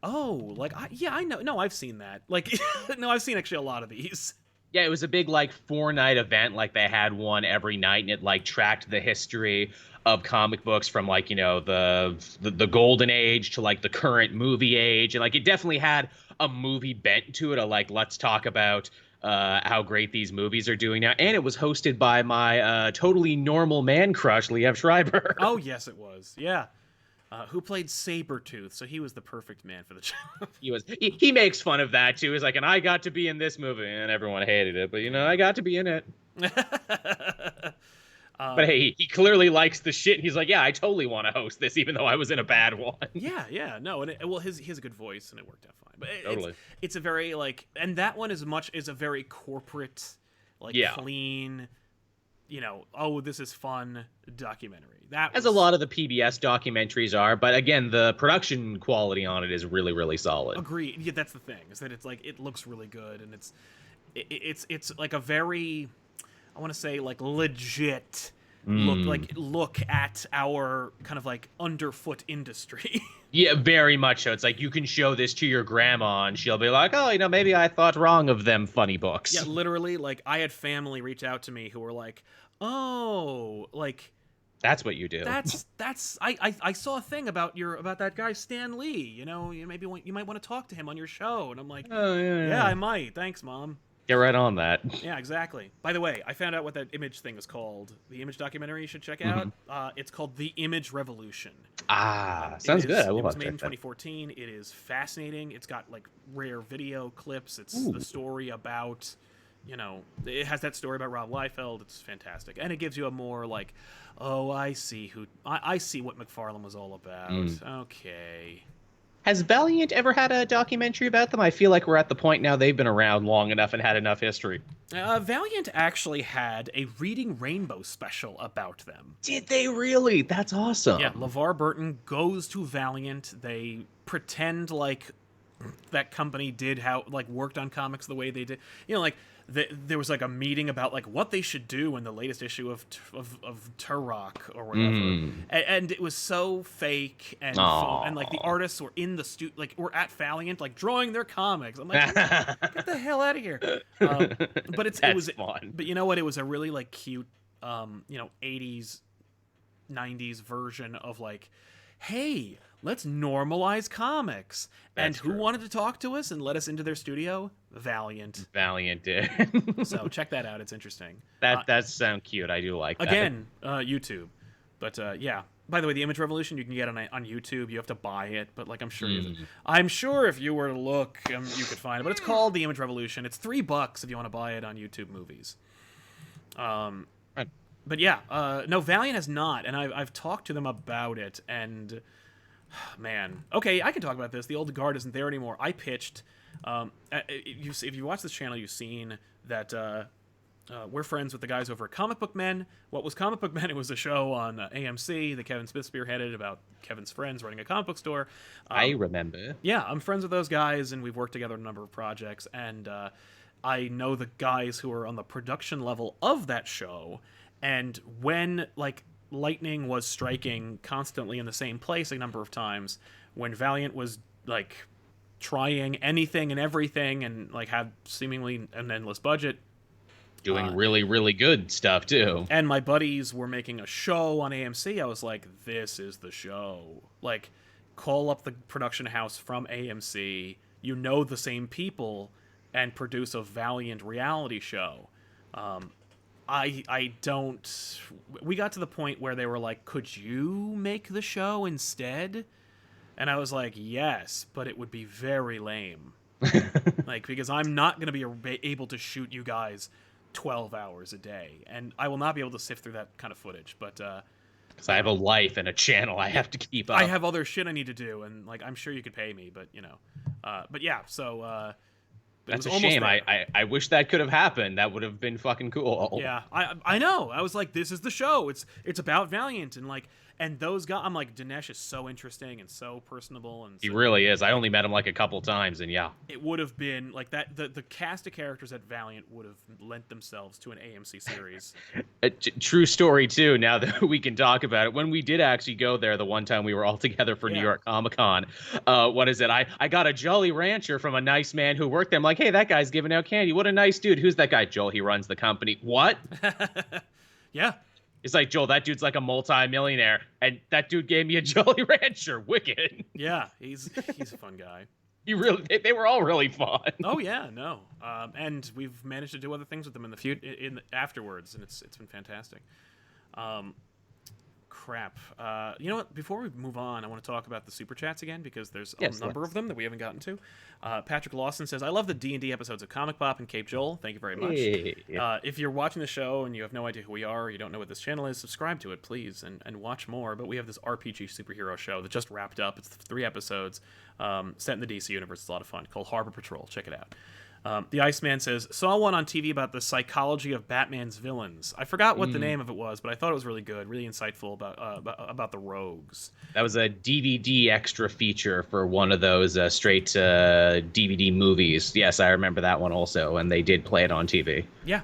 like I know. No, I've seen that. Like, no, I've seen actually a lot of these. Yeah, it was a big like 4-night event. Like they had one every night, and it like tracked the history of comic books from like the golden age to like the current movie age, and like it definitely had a movie bent to it. Of like, let's talk about how great these movies are doing now. And it was hosted by my totally normal man crush, Liev Schreiber. Oh yes, it was. Yeah. Who played Sabretooth, so he was the perfect man for the job. He makes fun of that too. He's like, and I got to be in this movie, and everyone hated it, but I got to be in it. But hey, he clearly likes the shit. He's like, yeah, I totally want to host this, even though I was in a bad one. Yeah, no, and well, he has a good voice, and it worked out fine. But Totally. it's a very like, and that one is a very corporate, like clean, oh, this is fun documentary. That as a lot of the PBS documentaries are, but again, the production quality on it is really, really solid. Agreed. Yeah, that's the thing, is that it's like it looks really good, and it's like a very, I want to say, like legit look at our kind of like underfoot industry. Yeah, very much so. It's like you can show this to your grandma and she'll be like, oh, maybe I thought wrong of them funny books. Yeah, literally, like I had family reach out to me who were like, oh, like that's what you do. That's I saw a thing about that guy Stan Lee. You might want to talk to him on your show. And I'm like, oh yeah, I might. Thanks, Mom. Get right on that. Yeah, exactly. By the way, I found out what that Image thing is called. The Image documentary you should check out. It's called The Image Revolution. Sounds good. It was made in 2014. It is fascinating. It's got like rare video clips. It's the story about, it has that story about Rob Liefeld. It's fantastic, and it gives you a more like, oh, I see what McFarlane was all about. Okay. Has Valiant ever had a documentary about them? I feel like we're at the point now they've been around long enough and had enough history. Valiant actually had a Reading Rainbow special about them. Did they really? That's awesome. Yeah, LeVar Burton goes to Valiant. They pretend like that company worked on comics the way they did. There was like a meeting about like what they should do in the latest issue of Turok or whatever, and it was so fake and fun. And like the artists were in the were at Valiant like drawing their comics. I'm like, get the hell out of here! But it was fun. But you know what? It was a really like cute, 80s, 90s version of like, hey, let's normalize comics. And who wanted to talk to us and let us into their studio? Valiant. Valiant did. So check that out. It's interesting. That sounds cute. I do like that. Again, YouTube. But yeah. By the way, the Image Revolution you can get on YouTube. You have to buy it, but like I'm sure if you were to look, you could find it. But it's called the Image Revolution. It's $3 if you want to buy it on YouTube Movies. But yeah, no, Valiant has not, and I've talked to them about it, and man, okay, I can talk about this. The old guard isn't there anymore. I pitched. If you watch this channel, you've seen that we're friends with the guys over at Comic Book Men. What was Comic Book Men? It was a show on AMC that Kevin Smith spearheaded about Kevin's friends running a comic book store. I remember. Yeah, I'm friends with those guys, and we've worked together on a number of projects, and I know the guys who are on the production level of that show. And when like lightning was striking constantly in the same place a number of times, when Valiant was like trying anything and everything and like had seemingly an endless budget, doing really, really good stuff too, and my buddies were making a show on AMC, I was like, this is the show. Like, call up the production house from AMC, the same people, and produce a Valiant reality show. We got to the point where they were like, could you make the show instead? And I was like, yes, but it would be very lame. Like, because I'm not going to be able to shoot you guys 12 hours a day, and I will not be able to sift through that kind of footage. But Because I have a life and a channel I have to keep up. I have other shit I need to do, and like I'm sure you could pay me, but but yeah. So that's a shame. I wish that could have happened. That would have been fucking cool. Yeah, I know. I was like, this is the show. It's about Valiant, and those guys. I'm like, Dinesh is so interesting and so personable, and He really is. I only met him like a couple times, and yeah. It would have been like that. The cast of characters at Valiant would have lent themselves to an AMC series. True story too. Now that we can talk about it, when we did actually go there, the one time we were all together for New York Comic Con, what is it? I got a Jolly Rancher from a nice man who worked there. I'm like, hey, that guy's giving out candy. What a nice dude. Who's that guy? Joel. He runs the company. What? Yeah. It's like, Joel, that dude's like a multi-millionaire, and that dude gave me a Jolly Rancher. Wicked. Yeah, he's a fun guy. They were all really fun. Oh yeah, no, and we've managed to do other things with them in the afterwards, and it's been fantastic. Crap. You know what? Before we move on, I want to talk about the super chats again because there's a number of them that we haven't gotten to. Patrick Lawson says, "I love the D&D episodes of ComicPOP and Cape Joel. Thank you very much. If you're watching the show and you have no idea who we are, or you don't know what this channel is, subscribe to it, please, and watch more. But we have this RPG superhero show that just wrapped up. It's 3 episodes set in the DC universe. It's a lot of fun. Called Harbor Patrol. Check it out." The Iceman says, saw one on TV about the psychology of Batman's villains. I forgot what the name of it was, but I thought it was really good, really insightful about the rogues. That was a DVD extra feature for one of those straight to DVD movies. Yes, I remember that one also, and they did play it on TV. Yeah,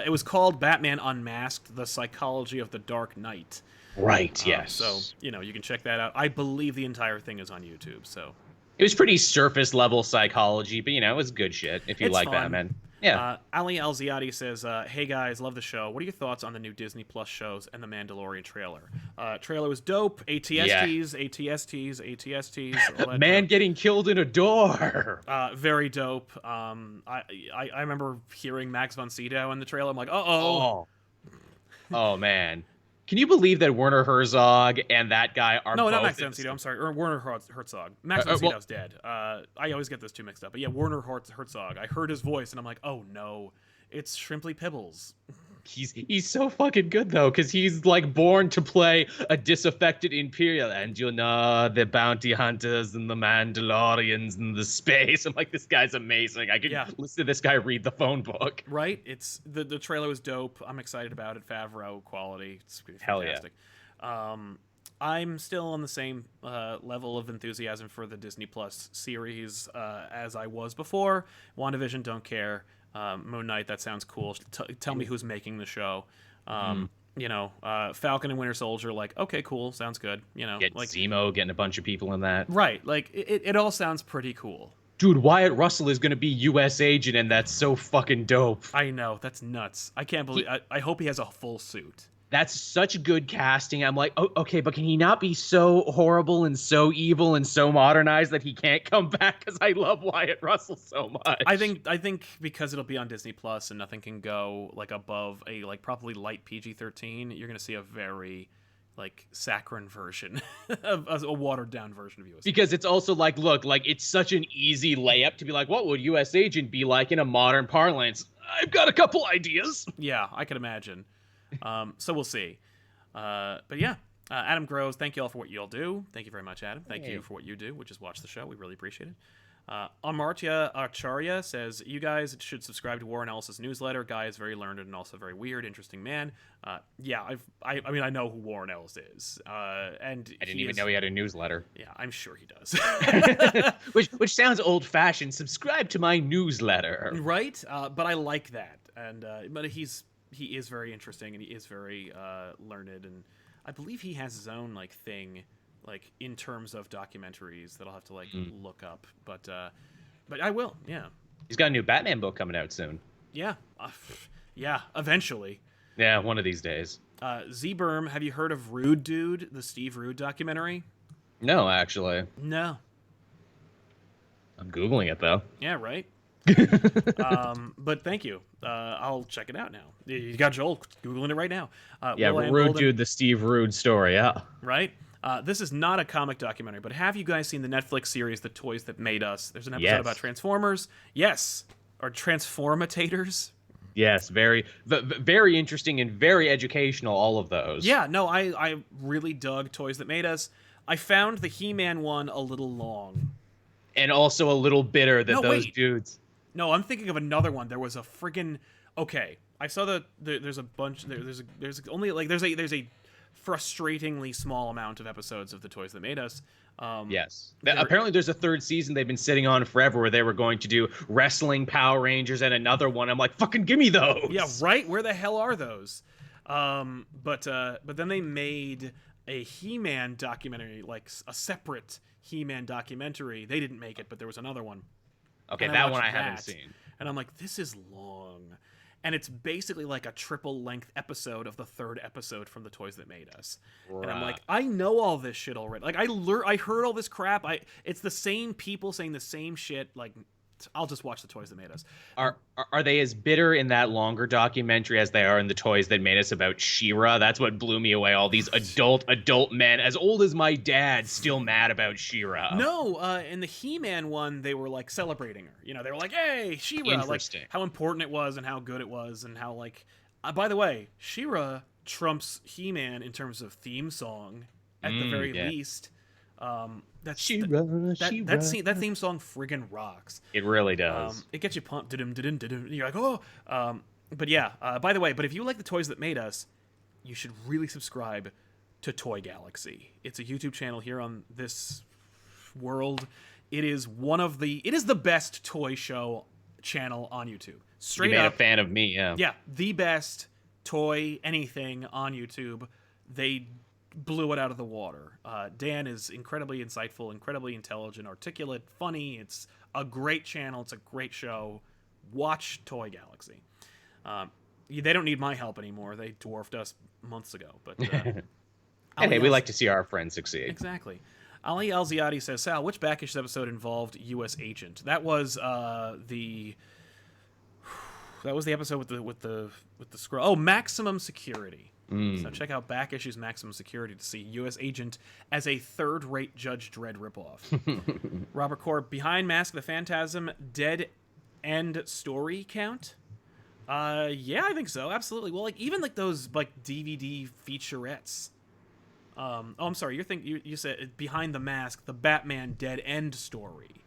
it was called Batman Unmasked, The Psychology of the Dark Knight. Right, yes. So, you can check that out. I believe the entire thing is on YouTube, so... It was pretty surface level psychology, but it was good shit if you like fun. Batman. Yeah. Ali Alziadi says, "Hey guys, love the show. What are your thoughts on the new Disney Plus shows and the Mandalorian trailer? Trailer was dope. ATSTs. Man getting killed in a door. Very dope. I remember hearing Max von Sydow in the trailer. I'm like, oh man. Can you believe that Werner Herzog and that guy are not Max von Sydow. I'm sorry, or Werner Herzog. Max von Sydow's dead. I always get those two mixed up. But yeah, Werner Herzog. I heard his voice and I'm like, oh no, it's Shrimply Pibbles. He's so fucking good though, because he's like born to play a disaffected Imperial, and the bounty hunters and the Mandalorians and the space. I'm like, this guy's amazing. I could listen to this guy read the phone book. Right? It's the trailer was dope. I'm excited about it. Favreau quality. It's fantastic. Hell yeah. I'm still on the same level of enthusiasm for the Disney Plus series as I was before. WandaVision, don't care. Moon Knight, that sounds cool. Tell me who's making the show. Falcon and Winter Soldier, like, okay, cool, sounds good. Get like Zemo, getting a bunch of people in that. Right, like it all sounds pretty cool. Dude, Wyatt Russell is gonna be U.S. agent, and that's so fucking dope. I know, that's nuts. I can't believe. I hope he has a full suit. That's such good casting. I'm like, oh, okay, but can he not be so horrible and so evil and so modernized that he can't come back? Because I love Wyatt Russell so much. I think because it'll be on Disney Plus and nothing can go like above a like probably light PG-13, you're gonna see a very like saccharine version, a watered down version of US. Because it's also like, look, like it's such an easy layup to be like, what would U.S. agent be like in a modern parlance? I've got a couple ideas. Yeah, I can imagine. So we'll see. But yeah, Adam Groves, thank you all for what you all do. Thank you very much, Adam. Thank you for what you do, which is watch the show. We really appreciate it. Amartya Acharya says, you guys should subscribe to Warren Ellis' newsletter. Guy is very learned and also very weird, interesting man. Yeah, I know who Warren Ellis is. And I didn't even know he had a newsletter. Yeah, I'm sure he does. which sounds old-fashioned. Subscribe to my newsletter. Right? But I like that. And but he is very interesting and he is very learned, and I believe he has his own like thing like in terms of documentaries that I'll have to like look up, but I will. Yeah, he's got a new Batman book coming out soon. Yeah, eventually. Yeah, one of these days. Z-Berm, have you heard of Rude Dude, the Steve Rude documentary? No, actually. No. I'm Googling it though. Yeah, right. But thank you. I'll check it out now. You got Joel Googling it right now. Yeah, Rude Dude, the Steve Rude story, yeah. Right? This is not a comic documentary, but have you guys seen the Netflix series The Toys That Made Us? There's an episode Yes. about Transformers. Yes. Or Transformatators. Yes, very interesting and very educational, all of those. Yeah, no, I really dug Toys That Made Us. I found the He-Man one a little long. And also a little bitter that dudes... No, I'm thinking of another one. There was a friggin'... Okay, I saw there's a bunch... There's a frustratingly small amount of episodes of the Toys That Made Us. Yes. Apparently there's a third season they've been sitting on forever where they were going to do wrestling Power Rangers and another one. I'm like, fucking give me those. Yeah, right? Where the hell are those? But then they made a He-Man documentary, like a separate He-Man documentary. They didn't make it, but there was another one. Okay, that one I haven't seen. And I'm like, this is long. And it's basically like a triple-length episode of the third episode from The Toys That Made Us. Right. And I'm like, I know all this shit already. Like, I heard all this crap. It's the same people saying the same shit. Like, I'll just watch The Toys That Made Us. Are they as bitter in that longer documentary as they are in The Toys That Made Us about She-Ra? That's what blew me away. All these adult men, as old as my dad, still mad about She-Ra. No, in the He-Man one, they were like celebrating her. You know, they were like, "Hey, She-Ra!" Like how important it was and how good it was, and how like. By the way, She-Ra trumps He-Man in terms of theme song at the very least. That theme song friggin' rocks. It really does. It gets you pumped. You're like, oh. But yeah. By the way, if you like the Toys That Made Us, you should really subscribe to Toy Galaxy. It's a YouTube channel here on this world. It is the best toy show channel on YouTube. Straight you made up, a fan of me, yeah. Yeah, the best toy anything on YouTube. They blew it out of the water. Dan is incredibly insightful, incredibly intelligent, articulate, funny. It's a great channel. It's a great show. Watch Toy Galaxy. They don't need my help anymore. They dwarfed us months ago. But hey, we like to see our friends succeed. Exactly. Ali Alziadi says, Sal, which Back-ish episode involved U.S. Agent? That was the episode with the scroll. Oh, Maximum Security. So check out Back-ish's Maximum Security to see U.S. Agent as a third-rate Judge Dredd ripoff. Robert Corp, behind Mask of the Phantasm, dead end story count? Yeah, I think so. Absolutely. Well, like even like those like DVD featurettes. I'm sorry. You said Behind the Mask, the Batman dead end story,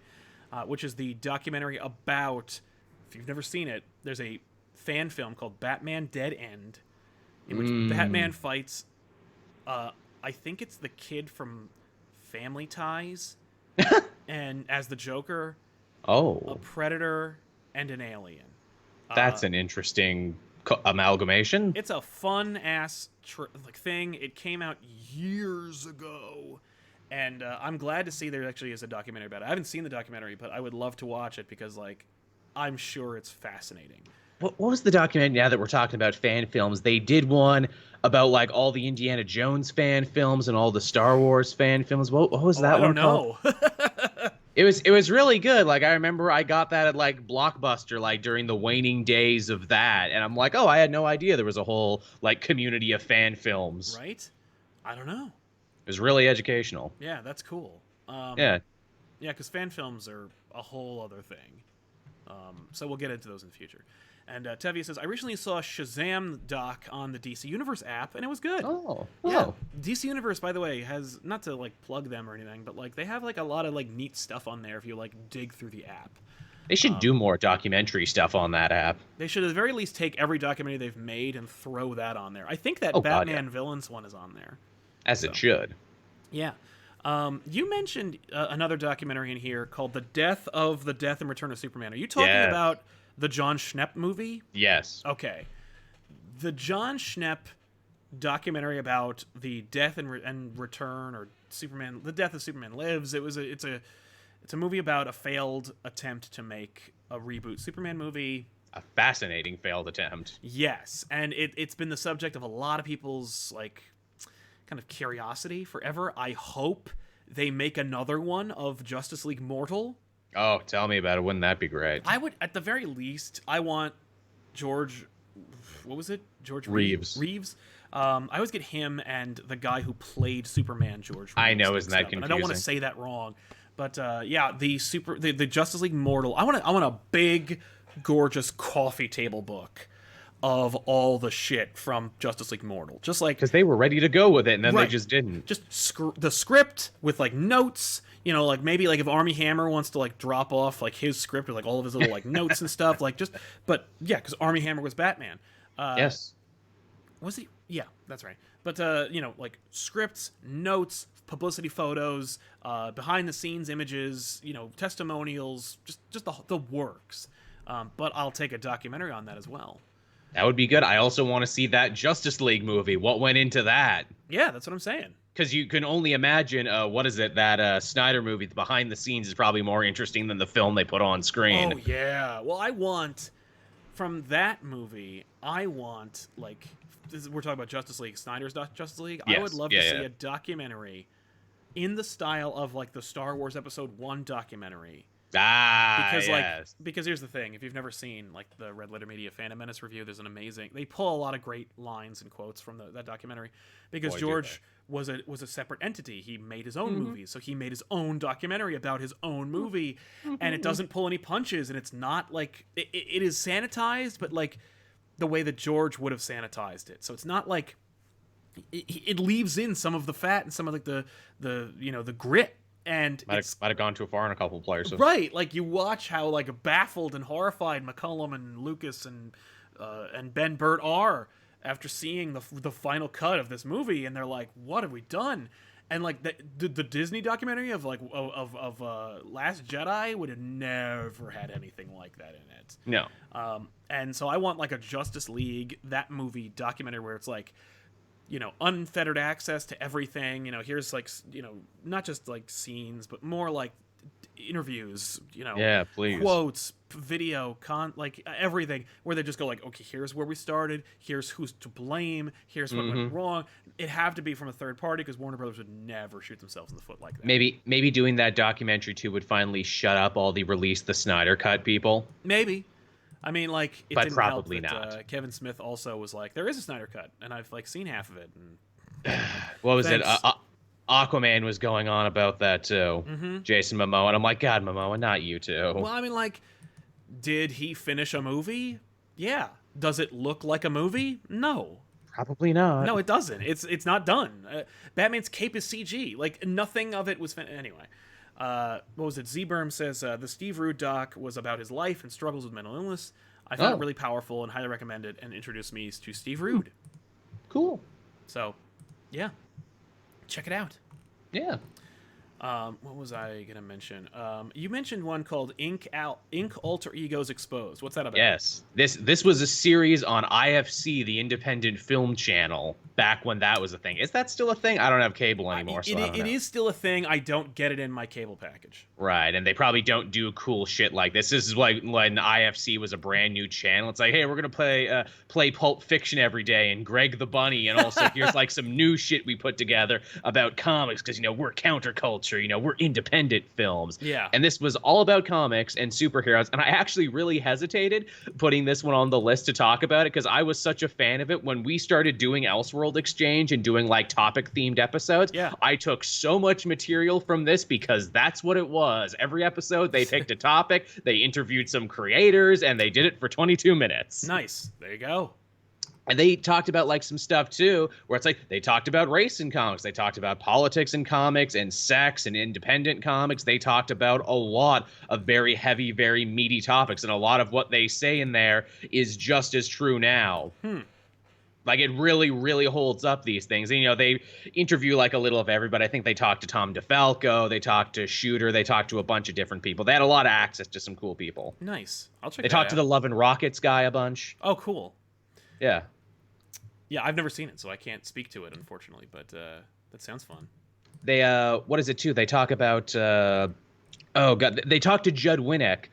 which is the documentary about. If you've never seen it, there's a fan film called Batman Dead End, in which Batman fights, I think it's the kid from Family Ties, and as the Joker, a Predator, and an alien. That's an interesting amalgamation. It's a fun-ass thing. It came out years ago, and I'm glad to see there actually is a documentary about it. I haven't seen the documentary, but I would love to watch it because, like, I'm sure it's fascinating. What was the documentary, now that we're talking about fan films? They did one about, like, all the Indiana Jones fan films and all the Star Wars fan films. What was that one called? I don't know. It was really good. Like, I remember I got that at, like, Blockbuster, like, during the waning days of that. And I'm like, oh, I had no idea there was a whole, like, community of fan films. Right? I don't know. It was really educational. Yeah, that's cool. Yeah. Yeah, because fan films are a whole other thing. So we'll get into those in the future. And Tevye says, I recently saw Shazam doc on the DC Universe app, and it was good. Yeah. DC Universe, by the way, has, not to, like, plug them or anything, but, like, they have, like, a lot of, like, neat stuff on there if you, like, dig through the app. They should do more documentary stuff on that app. They should at the very least take every documentary they've made and throw that on there. I think that Batman Villains one is on there. As it should. Yeah. You mentioned another documentary in here called The Death and Return of Superman. Are you talking about the Jon Schnepp movie? Yes. Okay. The Jon Schnepp documentary about the death and return, or Superman, the death of Superman Lives. It's a movie about a failed attempt to make a reboot Superman movie. A fascinating failed attempt. Yes, and it's been the subject of a lot of people's, like, kind of curiosity forever. I hope they make another one of Justice League Mortal. Oh, tell me about it. Wouldn't that be great? I would, at the very least, I want George Reeves I always get him and the guy who played Superman, George. I know, Reeves isn't that mixed up. And confusing? I don't want to say that wrong, but yeah, the Justice League Mortal. I want a big, gorgeous coffee table book of all the shit from Justice League Mortal, just like because they were ready to go with it, and then Right. they just didn't. just the script with like notes, you know, like maybe like if Armie Hammer wants to like drop off like his script with like all of his little like notes and stuff, like just, but yeah, because Armie Hammer was Batman. Yes. Was he? Yeah, that's right. But you know, like scripts, notes, publicity photos, behind the scenes images, you know, testimonials, just the works. But I'll take a documentary on that as well. That would be good. I also want to see that Justice League movie. What went into that? Yeah, that's what I'm saying. Because you can only imagine, what is it, that Snyder movie, the behind the scenes is probably more interesting than the film they put on screen. Oh yeah. Well, I want from that movie. I want like we're talking about Justice League, Snyder's Justice League. Yes. I would love to see a documentary in the style of like the Star Wars Episode 1 documentary. Because yes. because here's the thing, if you've never seen like the Red Letter Media Phantom Menace review, there's an amazing, they pull a lot of great lines and quotes from that documentary, because George was a separate entity. He made his own movies, so he made his own documentary about his own movie, and it doesn't pull any punches, and it's not like it is sanitized, but like the way that George would have sanitized it. So it's not like it leaves in some of the fat and some of like the you know, the grit. And might have gone too far in a couple of places. Right, like you watch how like baffled and horrified McCullum and Lucas and Ben Burtt are after seeing the final cut of this movie, and they're like, "What have we done?" And like the Disney documentary of like of Last Jedi would have never had anything like that in it. No. And so I want like a Justice League, that movie documentary where it's like, you know, unfettered access to everything. You know, here's like, you know, not just like scenes, but more like interviews, you know, Yeah, please. quotes, video, like everything, where they just go like, okay, here's where we started, here's who's to blame, here's what went wrong. It have to be from a third party, because Warner Brothers would never shoot themselves in the foot like that. Maybe doing that documentary too would finally shut up all the release the Snyder Cut people. Maybe. I mean, like, it But didn't probably help that, not. Kevin Smith also was like, there is a Snyder Cut, and I've like seen half of it. And What was Thanks. it? Aquaman was going on about that too. Jason Momoa, and I'm like, God, Momoa, not you too. well, I mean, like, did he finish a movie? Yeah. Does it look like a movie? No. Probably not. No, it doesn't. It's not done. Batman's cape is CG. Like, nothing of it was anyway. What was it? Z-Berm says the Steve Rude doc was about his life and struggles with mental illness. I found it really powerful and highly recommend it, and introduced me to Steve Rude. Cool. So, yeah, check it out. Yeah. What was I gonna mention? You mentioned one called Ink Alter Egos Exposed. What's that about? Yes. This was a series on IFC, the independent film channel, back when that was a thing. Is that still a thing? I don't have cable anymore, so I don't know. It is still a thing. I don't get it in my cable package. Right, and they probably don't do cool shit like this. This is like when IFC was a brand new channel. It's like, hey, we're gonna play Pulp Fiction every day, and Greg the Bunny, and also here's like some new shit we put together about comics, because, you know, we're counterculture, you know, we're independent films. Yeah. And this was all about comics and superheroes, and I actually really hesitated putting this one on the list to talk about it, because I was such a fan of it when we started doing Elseworld Exchange and doing like topic themed episodes. Yeah. I took so much material from this, because that's what it was. Every episode they picked a topic, they interviewed some creators, and they did it for 22 minutes. Nice. There you go. And they talked about like some stuff too, where it's like they talked about race in comics, they talked about politics in comics, and sex and independent comics. They talked about a lot of very heavy, very meaty topics, and a lot of what they say in there is just as true now. Like, it really, really holds up these things. And, you know, they interview like a little of everybody. I think they talked to Tom DeFalco, they talked to Shooter, they talked to a bunch of different people. They had a lot of access to some cool people. Nice. I'll check. They talked to the Love and Rockets guy a bunch. Oh, cool. Yeah. Yeah, I've never seen it, so I can't speak to it, unfortunately. But that sounds fun. They what is it too? They talk about oh god, they talk to Judd Winnick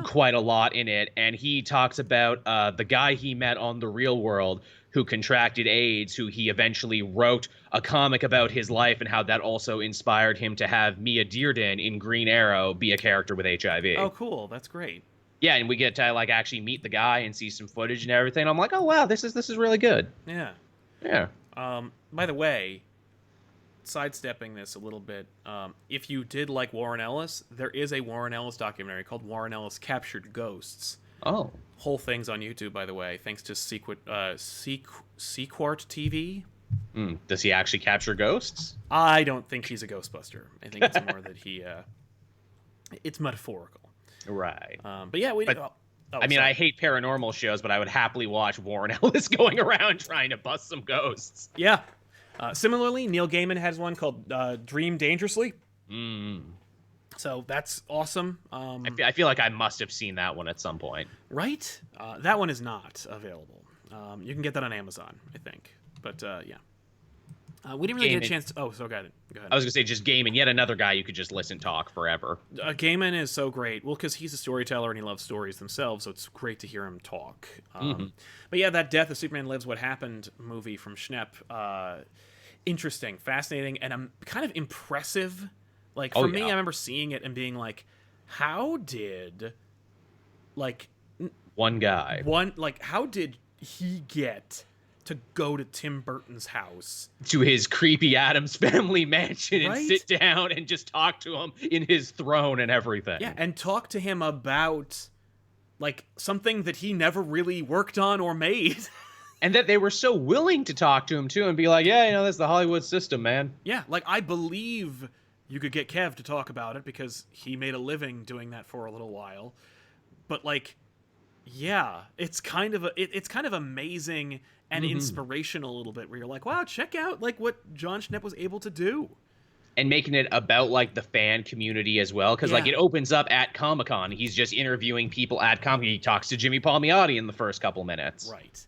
quite a lot in it, and he talks about the guy he met on The Real World who contracted AIDS, who he eventually wrote a comic about his life, and how that also inspired him to have Mia Dearden in Green Arrow be a character with HIV. Oh, cool. That's great. Yeah, and we get to like actually meet the guy and see some footage and everything. I'm like, oh wow, this is really good. Yeah. Yeah. By the way, sidestepping this a little bit, if you did like Warren Ellis, there is a Warren Ellis documentary called Warren Ellis Captured Ghosts. Oh. Whole thing's on YouTube, by the way, thanks to Sequart TV. Does he actually capture ghosts? I don't think he's a Ghostbuster. I think it's more that he... it's metaphorical. Right. But yeah, I mean, I hate paranormal shows, but I would happily watch Warren Ellis going around trying to bust some ghosts. Yeah. Similarly, Neil Gaiman has one called Dream Dangerously. So that's awesome. I feel like I must have seen that one at some point. Right? That one is not available. You can get that on Amazon, I think. But yeah. We didn't really get a chance to... Oh, so go ahead. I was going to say, just Gaiman, yet another guy you could just listen talk forever. Gaiman is so great. Well, because he's a storyteller and he loves stories themselves, so it's great to hear him talk. But yeah, that Death of Superman Lives What Happened movie from Schnepp, interesting, fascinating, and kind of impressive. Like, for me, I remember seeing it and being like, how did... Like... One guy. How did he get... to go to Tim Burton's house, to his creepy Addams Family mansion, and sit down and just talk to him in his throne and everything. Yeah, and talk to him about like something that he never really worked on or made. And that they were so willing to talk to him too and be like, yeah, that's the Hollywood system, man. Yeah, like I believe you could get Kev to talk about it because he made a living doing that for a little while. But like, yeah, it's kind of amazing and inspirational a little bit, where you're like, wow, check out like what Jon Schnepp was able to do. And making it about like the fan community as well, because like it opens up at Comic-Con. He's just interviewing people at Comic-Con. He talks to Jimmy Palmiotti in the first couple minutes. Right.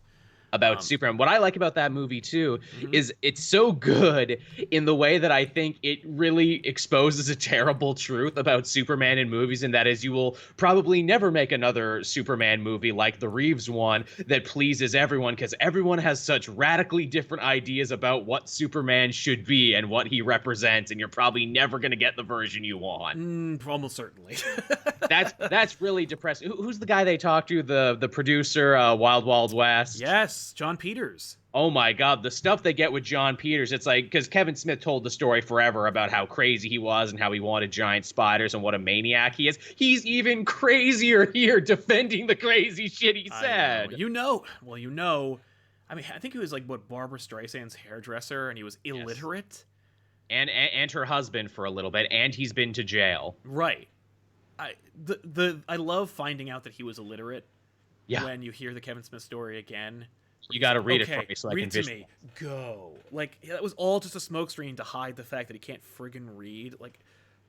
About Superman. What I like about that movie too is it's so good in the way that I think it really exposes a terrible truth about Superman in movies, and that is you will probably never make another Superman movie like the Reeves one that pleases everyone, because everyone has such radically different ideas about what Superman should be and what he represents, and you're probably never going to get the version you want. Almost certainly. that's really depressing. Who's the guy they talked to? The producer, Wild Wild West? Yes. Jon Peters. Oh my God, the stuff they get with Jon Peters, it's like, because Kevin Smith told the story forever about how crazy he was and how he wanted giant spiders and what a maniac he is. He's even crazier here defending the crazy shit he said. I mean, I think he was like, Barbara Streisand's hairdresser, and he was illiterate. Yes. And her husband for a little bit, and he's been to jail. Right. I love finding out that he was illiterate. Yeah. When you hear the Kevin Smith story again. You got to read it for me so I can read it to me. Go. Like, that was all just a smokescreen to hide the fact that he can't friggin' read. Like,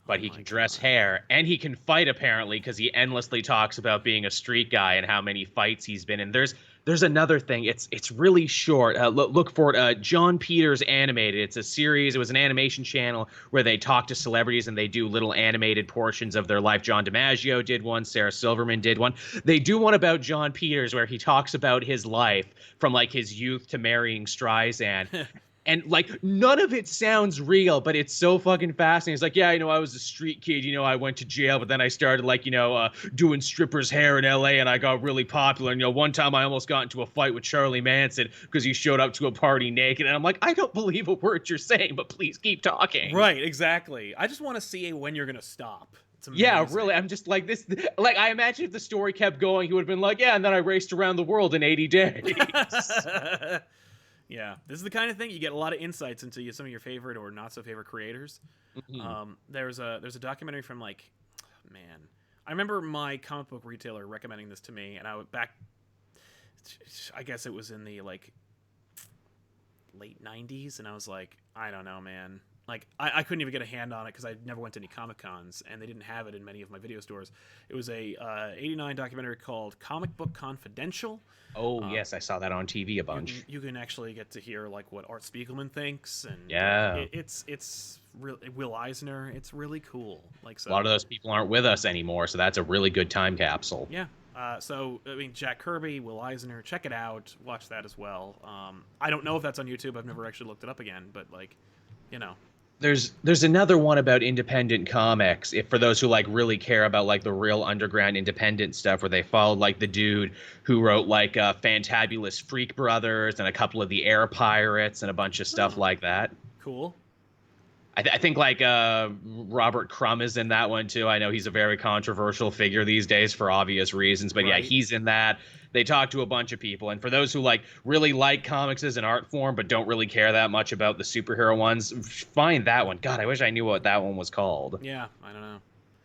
but he can dress hair, and he can fight, apparently, because he endlessly talks about being a street guy and how many fights he's been in. There's another thing. It's really short. Look for it. Jon Peters Animated. It's a series. It was an animation channel where they talk to celebrities and they do little animated portions of their life. John DiMaggio did one. Sarah Silverman did one. They do one about Jon Peters where he talks about his life from like his youth to marrying Streisand. And, like, none of it sounds real, but it's so fucking fascinating. It's like, yeah, I was a street kid. I went to jail, but then I started, like, doing strippers' hair in L.A., and I got really popular. And, one time I almost got into a fight with Charlie Manson because he showed up to a party naked. And I'm like, I don't believe a word you're saying, but please keep talking. Right, exactly. I just want to see when you're going to stop. Yeah, really. I'm just like this. Like, I imagine if the story kept going, he would have been like, yeah, and then I raced around the world in 80 days. Yeah, this is the kind of thing you get a lot of insights into some of your favorite or not so favorite creators. There's a documentary from I remember my comic book retailer recommending this to me, and I guess it was in the late 90s, and I was like, I don't know, man. Like, I couldn't even get a hand on it because I never went to any Comic Cons, and they didn't have it in many of my video stores. It was a 89 documentary called Comic Book Confidential. Oh, yes, I saw that on TV a bunch. You can actually get to hear what Art Spiegelman thinks, and it's really Will Eisner. It's really cool. So, a lot of those people aren't with us anymore, so that's a really good time capsule. Yeah. Jack Kirby, Will Eisner, check it out. Watch that as well. I don't know if that's on YouTube. I've never actually looked it up again, but There's another one about independent comics, if for those who like really care about like the real underground independent stuff, where they followed like the dude who wrote like Fantabulous Freak Brothers and a couple of the Air Pirates and a bunch of stuff Oh, like that. cool. I think like Robert Crumb is in that one too. I know he's a very controversial figure these days for obvious reasons, but yeah, Right. he's in that. They talk to a bunch of people, and for those who like really like comics as an art form but don't really care that much about the superhero ones, find that one. God, I wish I knew what that one was called. Yeah, I don't know.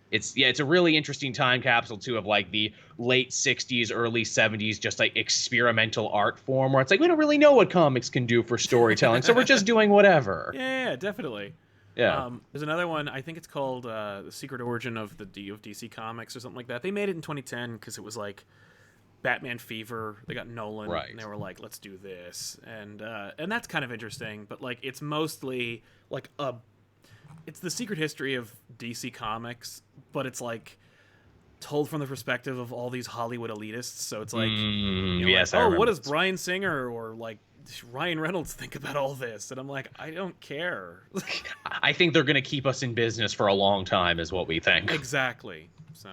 It's a really interesting time capsule too of like the late 60s, early 70s, just like experimental art form where it's like we don't really know what comics can do for storytelling, so we're just doing whatever. Yeah, definitely. Yeah. There's another one. I think it's called "The Secret Origin of DC Comics" or something like that. They made it in 2010 because it was like Batman fever. They got Nolan, Right. and they were like, "Let's do this," and that's kind of interesting. But like, it's mostly like it's the secret history of DC Comics, but it's like told from the perspective of all these Hollywood elitists. So it's like, Yes, I oh, remember what does this. Bryan Singer or like Ryan Reynolds think about all this? And I'm like, I don't care. I think they're going to keep us in business for a long time, is what we think. Exactly. So,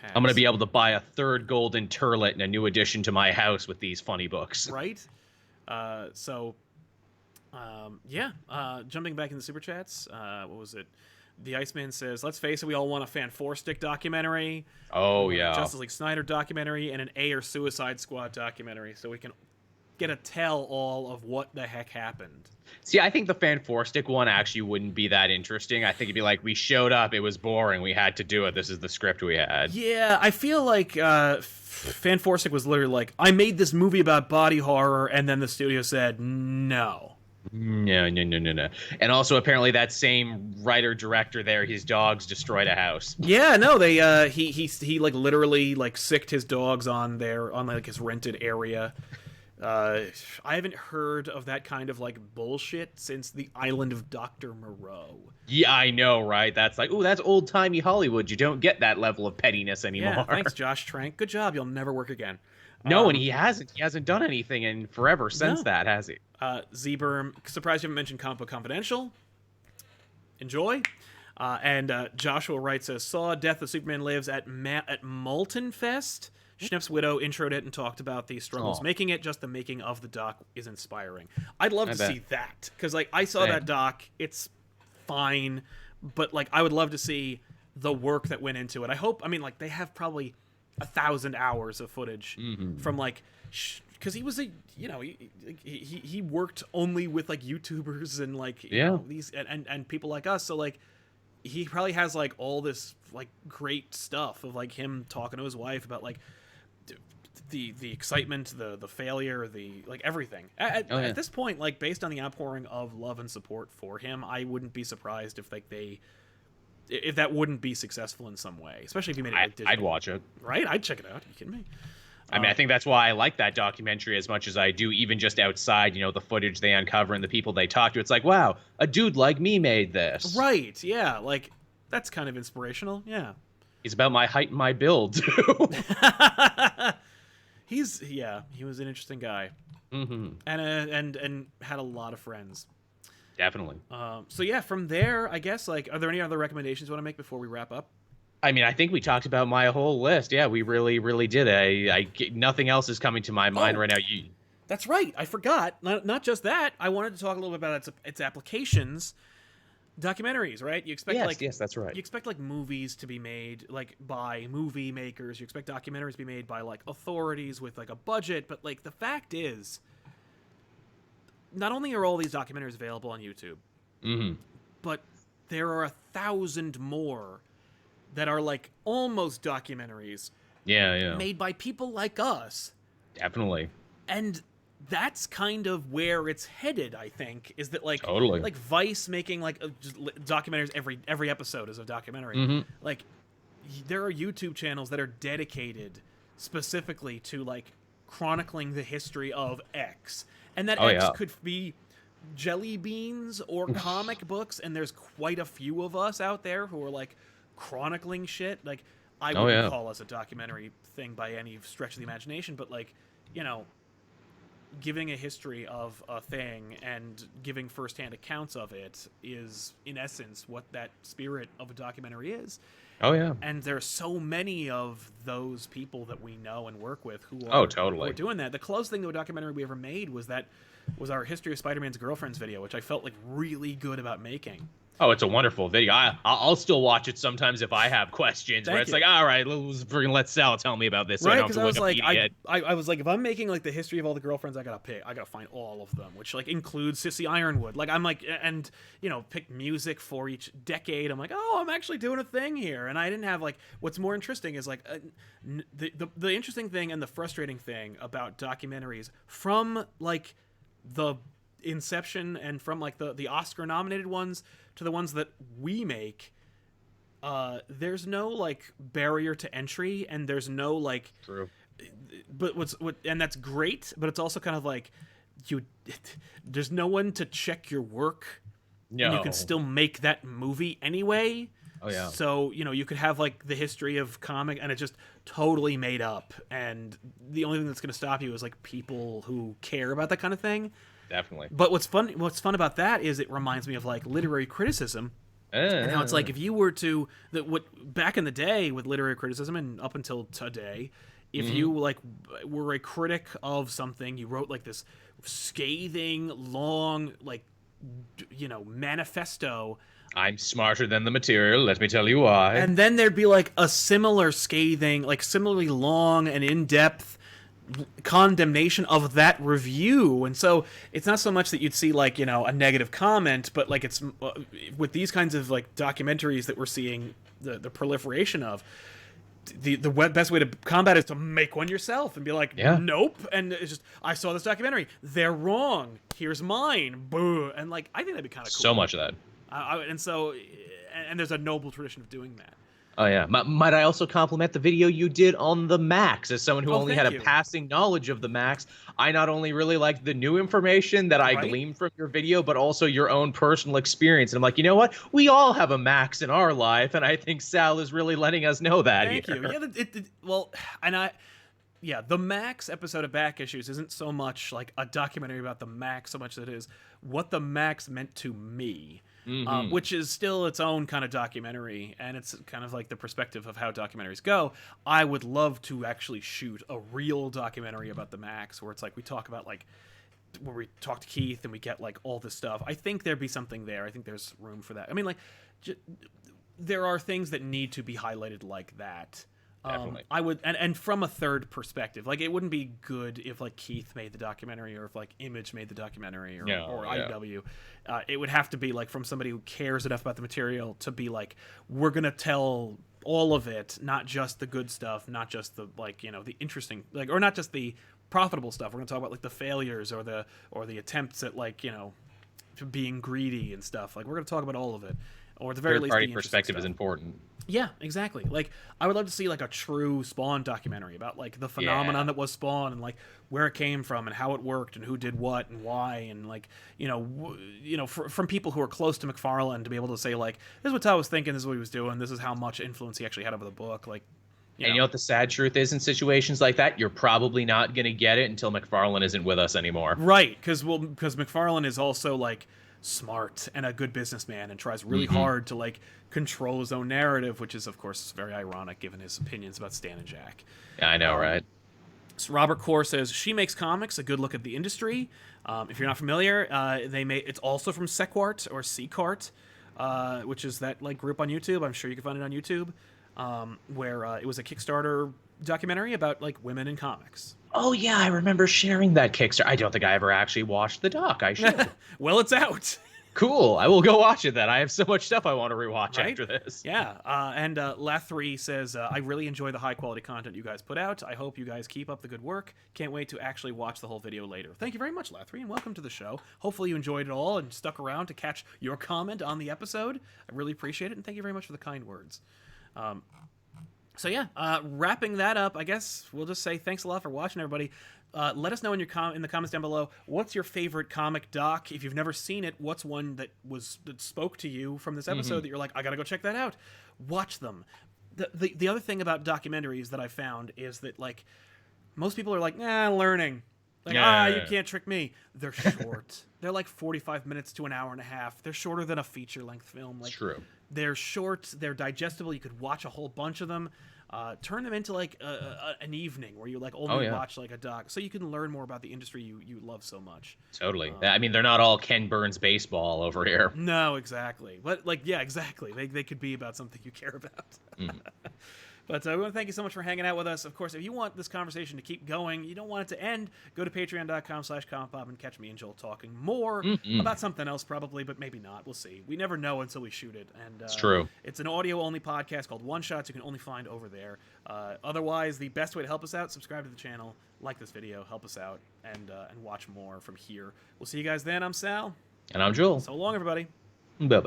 pass. I'm going to be able to buy a third golden turlet and a new addition to my house with these funny books. Right? Yeah. Jumping back in the super chats, what was it? The Iceman says, let's face it, we all want a Fan Four Stick documentary. Oh, We want yeah. a Justice League Snyder documentary and an A or Suicide Squad documentary so we can get a tell all of what the heck happened. See, I think the Fan Four Stick one actually wouldn't be that interesting. I think it'd be like, we showed up, it was boring, we had to do it, this is the script we had. Yeah, I feel like Fan Four Stick was literally like, I made this movie about body horror, and then the studio said, no. No. And also, apparently, that same writer-director there, his dogs destroyed a house. Yeah, no, they he like literally like sicked his dogs on like his rented area. I haven't heard of that kind of like bullshit since The Island of Dr. Moreau. Yeah, I know, right? That's like, ooh, that's old-timey Hollywood. You don't get that level of pettiness anymore. Yeah, thanks, Josh Trank. Good job. You'll never work again. No, and he hasn't. He hasn't done anything in forever since that, has he? Z-Berm, surprised you haven't mentioned Comic Book Confidential. Enjoy. And Joshua Wright says, saw Death of Superman Lives at Molten Fest. Schnepp's widow introed it and talked about the struggles making it. Just the making of the doc is inspiring. I'd love to see that. Because, like, I saw that doc. It's fine. But, like, I would love to see the work that went into it. I mean, like, they have probably 1,000 hours of footage from, like... Because he was he worked only with like YouTubers and like you know, these and people like us, so like he probably has like all this like great stuff of like him talking to his wife about like the excitement, the failure, the like everything. At this point, like based on the outpouring of love and support for him, I wouldn't be surprised if like if that wouldn't be successful in some way, especially if you made it like digital. I'd watch it. Right? I'd check it out. Are you kidding me? I mean, I think that's why I like that documentary as much as I do, even just outside, you know, the footage they uncover and the people they talk to. It's like, wow, a dude like me made this. Right, yeah. Like, that's kind of inspirational, yeah. He's about my height and my build, too. He was an interesting guy. Mm-hmm. And had a lot of friends. Definitely. So, yeah, from there, I guess, like, are there any other recommendations you want to make before we wrap up? I mean, I think we talked about my whole list. Yeah, we really, really did. Nothing else is coming to my mind right now. That's right. I forgot. Not just that. I wanted to talk a little bit about its applications. Documentaries, right? You expect yes, that's right. You expect like movies to be made like by movie makers. You expect documentaries to be made by like authorities with like a budget. But like the fact is, not only are all these documentaries available on YouTube, but there are 1,000 more that are like almost documentaries made by people like us. Definitely. And that's kind of where it's headed, I think, is that like totally. Like Vice making like just documentaries, every episode is a documentary. Like there are YouTube channels that are dedicated specifically to like chronicling the history of X. And that X could be jelly beans or comic books, and there's quite a few of us out there who are like chronicling shit. Like I wouldn't call us a documentary thing by any stretch of the imagination, but like, you know, giving a history of a thing and giving firsthand accounts of it is, in essence, what that spirit of a documentary is. Oh yeah. And there are so many of those people that we know and work with who Oh, are, totally. who are doing that. The closest thing to a documentary we ever made was our History of Spider-Man's Girlfriends video, which I felt like really good about making. Oh, it's a wonderful video. I'll still watch it sometimes if I have questions. Thank where it's you. like, all right, let Sal tell me about this. So Right, I don't because have I to was like, Wikipedia it. I was like, if I'm making like the history of all the girlfriends, I gotta find all of them, which like includes Sissy Ironwood. Like I'm like, and pick music for each decade. I'm like, oh, I'm actually doing a thing here, and I didn't have like. What's more interesting is like the interesting thing and the frustrating thing about documentaries from like the inception and from like the Oscar nominated ones to the ones that we make. There's no like barrier to entry, and there's no like. True. But and that's great, but it's also kind of like there's no one to check your work. No. And you can still make that movie anyway. Oh yeah. So you could have like the history of comic, and it's just totally made up, and the only thing that's going to stop you is like people who care about that kind of thing. Definitely. But what's fun about that is it reminds me of like literary criticism. And how it's like if you were to back in the day with literary criticism and up until today, if you like were a critic of something, you wrote like this scathing, long, like manifesto. I'm smarter than the material. Let me tell you why. And then there'd be like a similar scathing, like similarly long and in-depth condemnation of that review. And so it's not so much that you'd see like a negative comment, but like it's with these kinds of like documentaries that we're seeing the proliferation of, the best way to combat it is to make one yourself and be like, nope, and it's just, I saw this documentary, they're wrong, here's mine, boo. And like I think that'd be kind of cool. So much of that. And there's a noble tradition of doing that. Oh yeah. Might I also compliment the video you did on the Max? As someone who only had a passing knowledge of the Max, I not only really liked the new information that I gleaned from your video, but also your own personal experience. And I'm like, you know what? We all have a Max in our life, and I think Sal is really letting us know that. Thank you. Yeah, the Max episode of Back Issues isn't so much like a documentary about the Max, so much that it is what the Max meant to me. Which is still its own kind of documentary, and it's kind of like the perspective of how documentaries go. I would love to actually shoot a real documentary about the Max, where it's like we talk about like where we talk to Keith and we get like all this stuff. I think there'd be something there. I think there's room for that. I mean, like there are things that need to be highlighted like that. Definitely. I would, and from a third perspective, like it wouldn't be good if like Keith made the documentary or if like Image made the documentary or IDW. It would have to be like from somebody who cares enough about the material to be like, we're gonna tell all of it, not just the good stuff, not just the like the interesting like, or not just the profitable stuff. We're gonna talk about like the failures or the attempts at like being greedy and stuff. Like we're gonna talk about all of it. Or at the very least, third-party perspective is important. Yeah, exactly. Like, I would love to see like a true Spawn documentary about like the phenomenon that was Spawn and like where it came from and how it worked and who did what and why and like from people who are close to McFarlane to be able to say like, this is what Todd was thinking, this is what he was doing, this is how much influence he actually had over the book. Like, and you know what the sad truth is in situations like that? You're probably not going to get it until McFarlane isn't with us anymore. Right, because McFarlane is also like smart and a good businessman and tries really hard to like control his own narrative, which is of course very ironic given his opinions about Stan and Jack. Yeah, I know, right? So Robert Core says She Makes Comics, a good look at the industry. If you're not familiar, it's also from Sequart or Sequart, which is that like group on YouTube. I'm sure you can find it on YouTube, where it was a Kickstarter documentary about like women in comics. Oh yeah, I remember sharing that Kickstarter. I don't think I ever actually watched the doc. I should. Well, it's out. Cool. I will go watch it then. I have so much stuff I want to rewatch after this. Yeah. And Lathri says, I really enjoy the high quality content you guys put out. I hope you guys keep up the good work. Can't wait to actually watch the whole video later. Thank you very much, Lathri, and welcome to the show. Hopefully you enjoyed it all and stuck around to catch your comment on the episode. I really appreciate it, and thank you very much for the kind words. So yeah, wrapping that up, I guess we'll just say thanks a lot for watching, everybody. Let us know in the comments down below, what's your favorite comic doc? If you've never seen it, what's one that spoke to you from this episode that you're like, I gotta go check that out? Watch them. The other thing about documentaries that I found is that like most people are like, learning. Like, you can't trick me. They're short. They're like 45 minutes to an hour and a half. They're shorter than a feature-length film. Like, It's true. They're short. They're digestible. You could watch a whole bunch of them. Turn them into like an evening where you like only watch like a doc, so you can learn more about the industry you love so much. Totally. I mean, they're not all Ken Burns baseball over here. No, exactly. But like, yeah, exactly. They could be about something you care about. But we want to thank you so much for hanging out with us. Of course, if you want this conversation to keep going, you don't want it to end, go to patreon.com/ComicPOP and catch me and Joel talking more about something else probably, but maybe not. We'll see. We never know until we shoot it. And it's true. It's an audio-only podcast called One Shots. You can only find over there. Otherwise, the best way to help us out, subscribe to the channel, like this video, help us out, and watch more from here. We'll see you guys then. I'm Sal. And I'm Joel. So long, everybody. Bye-bye.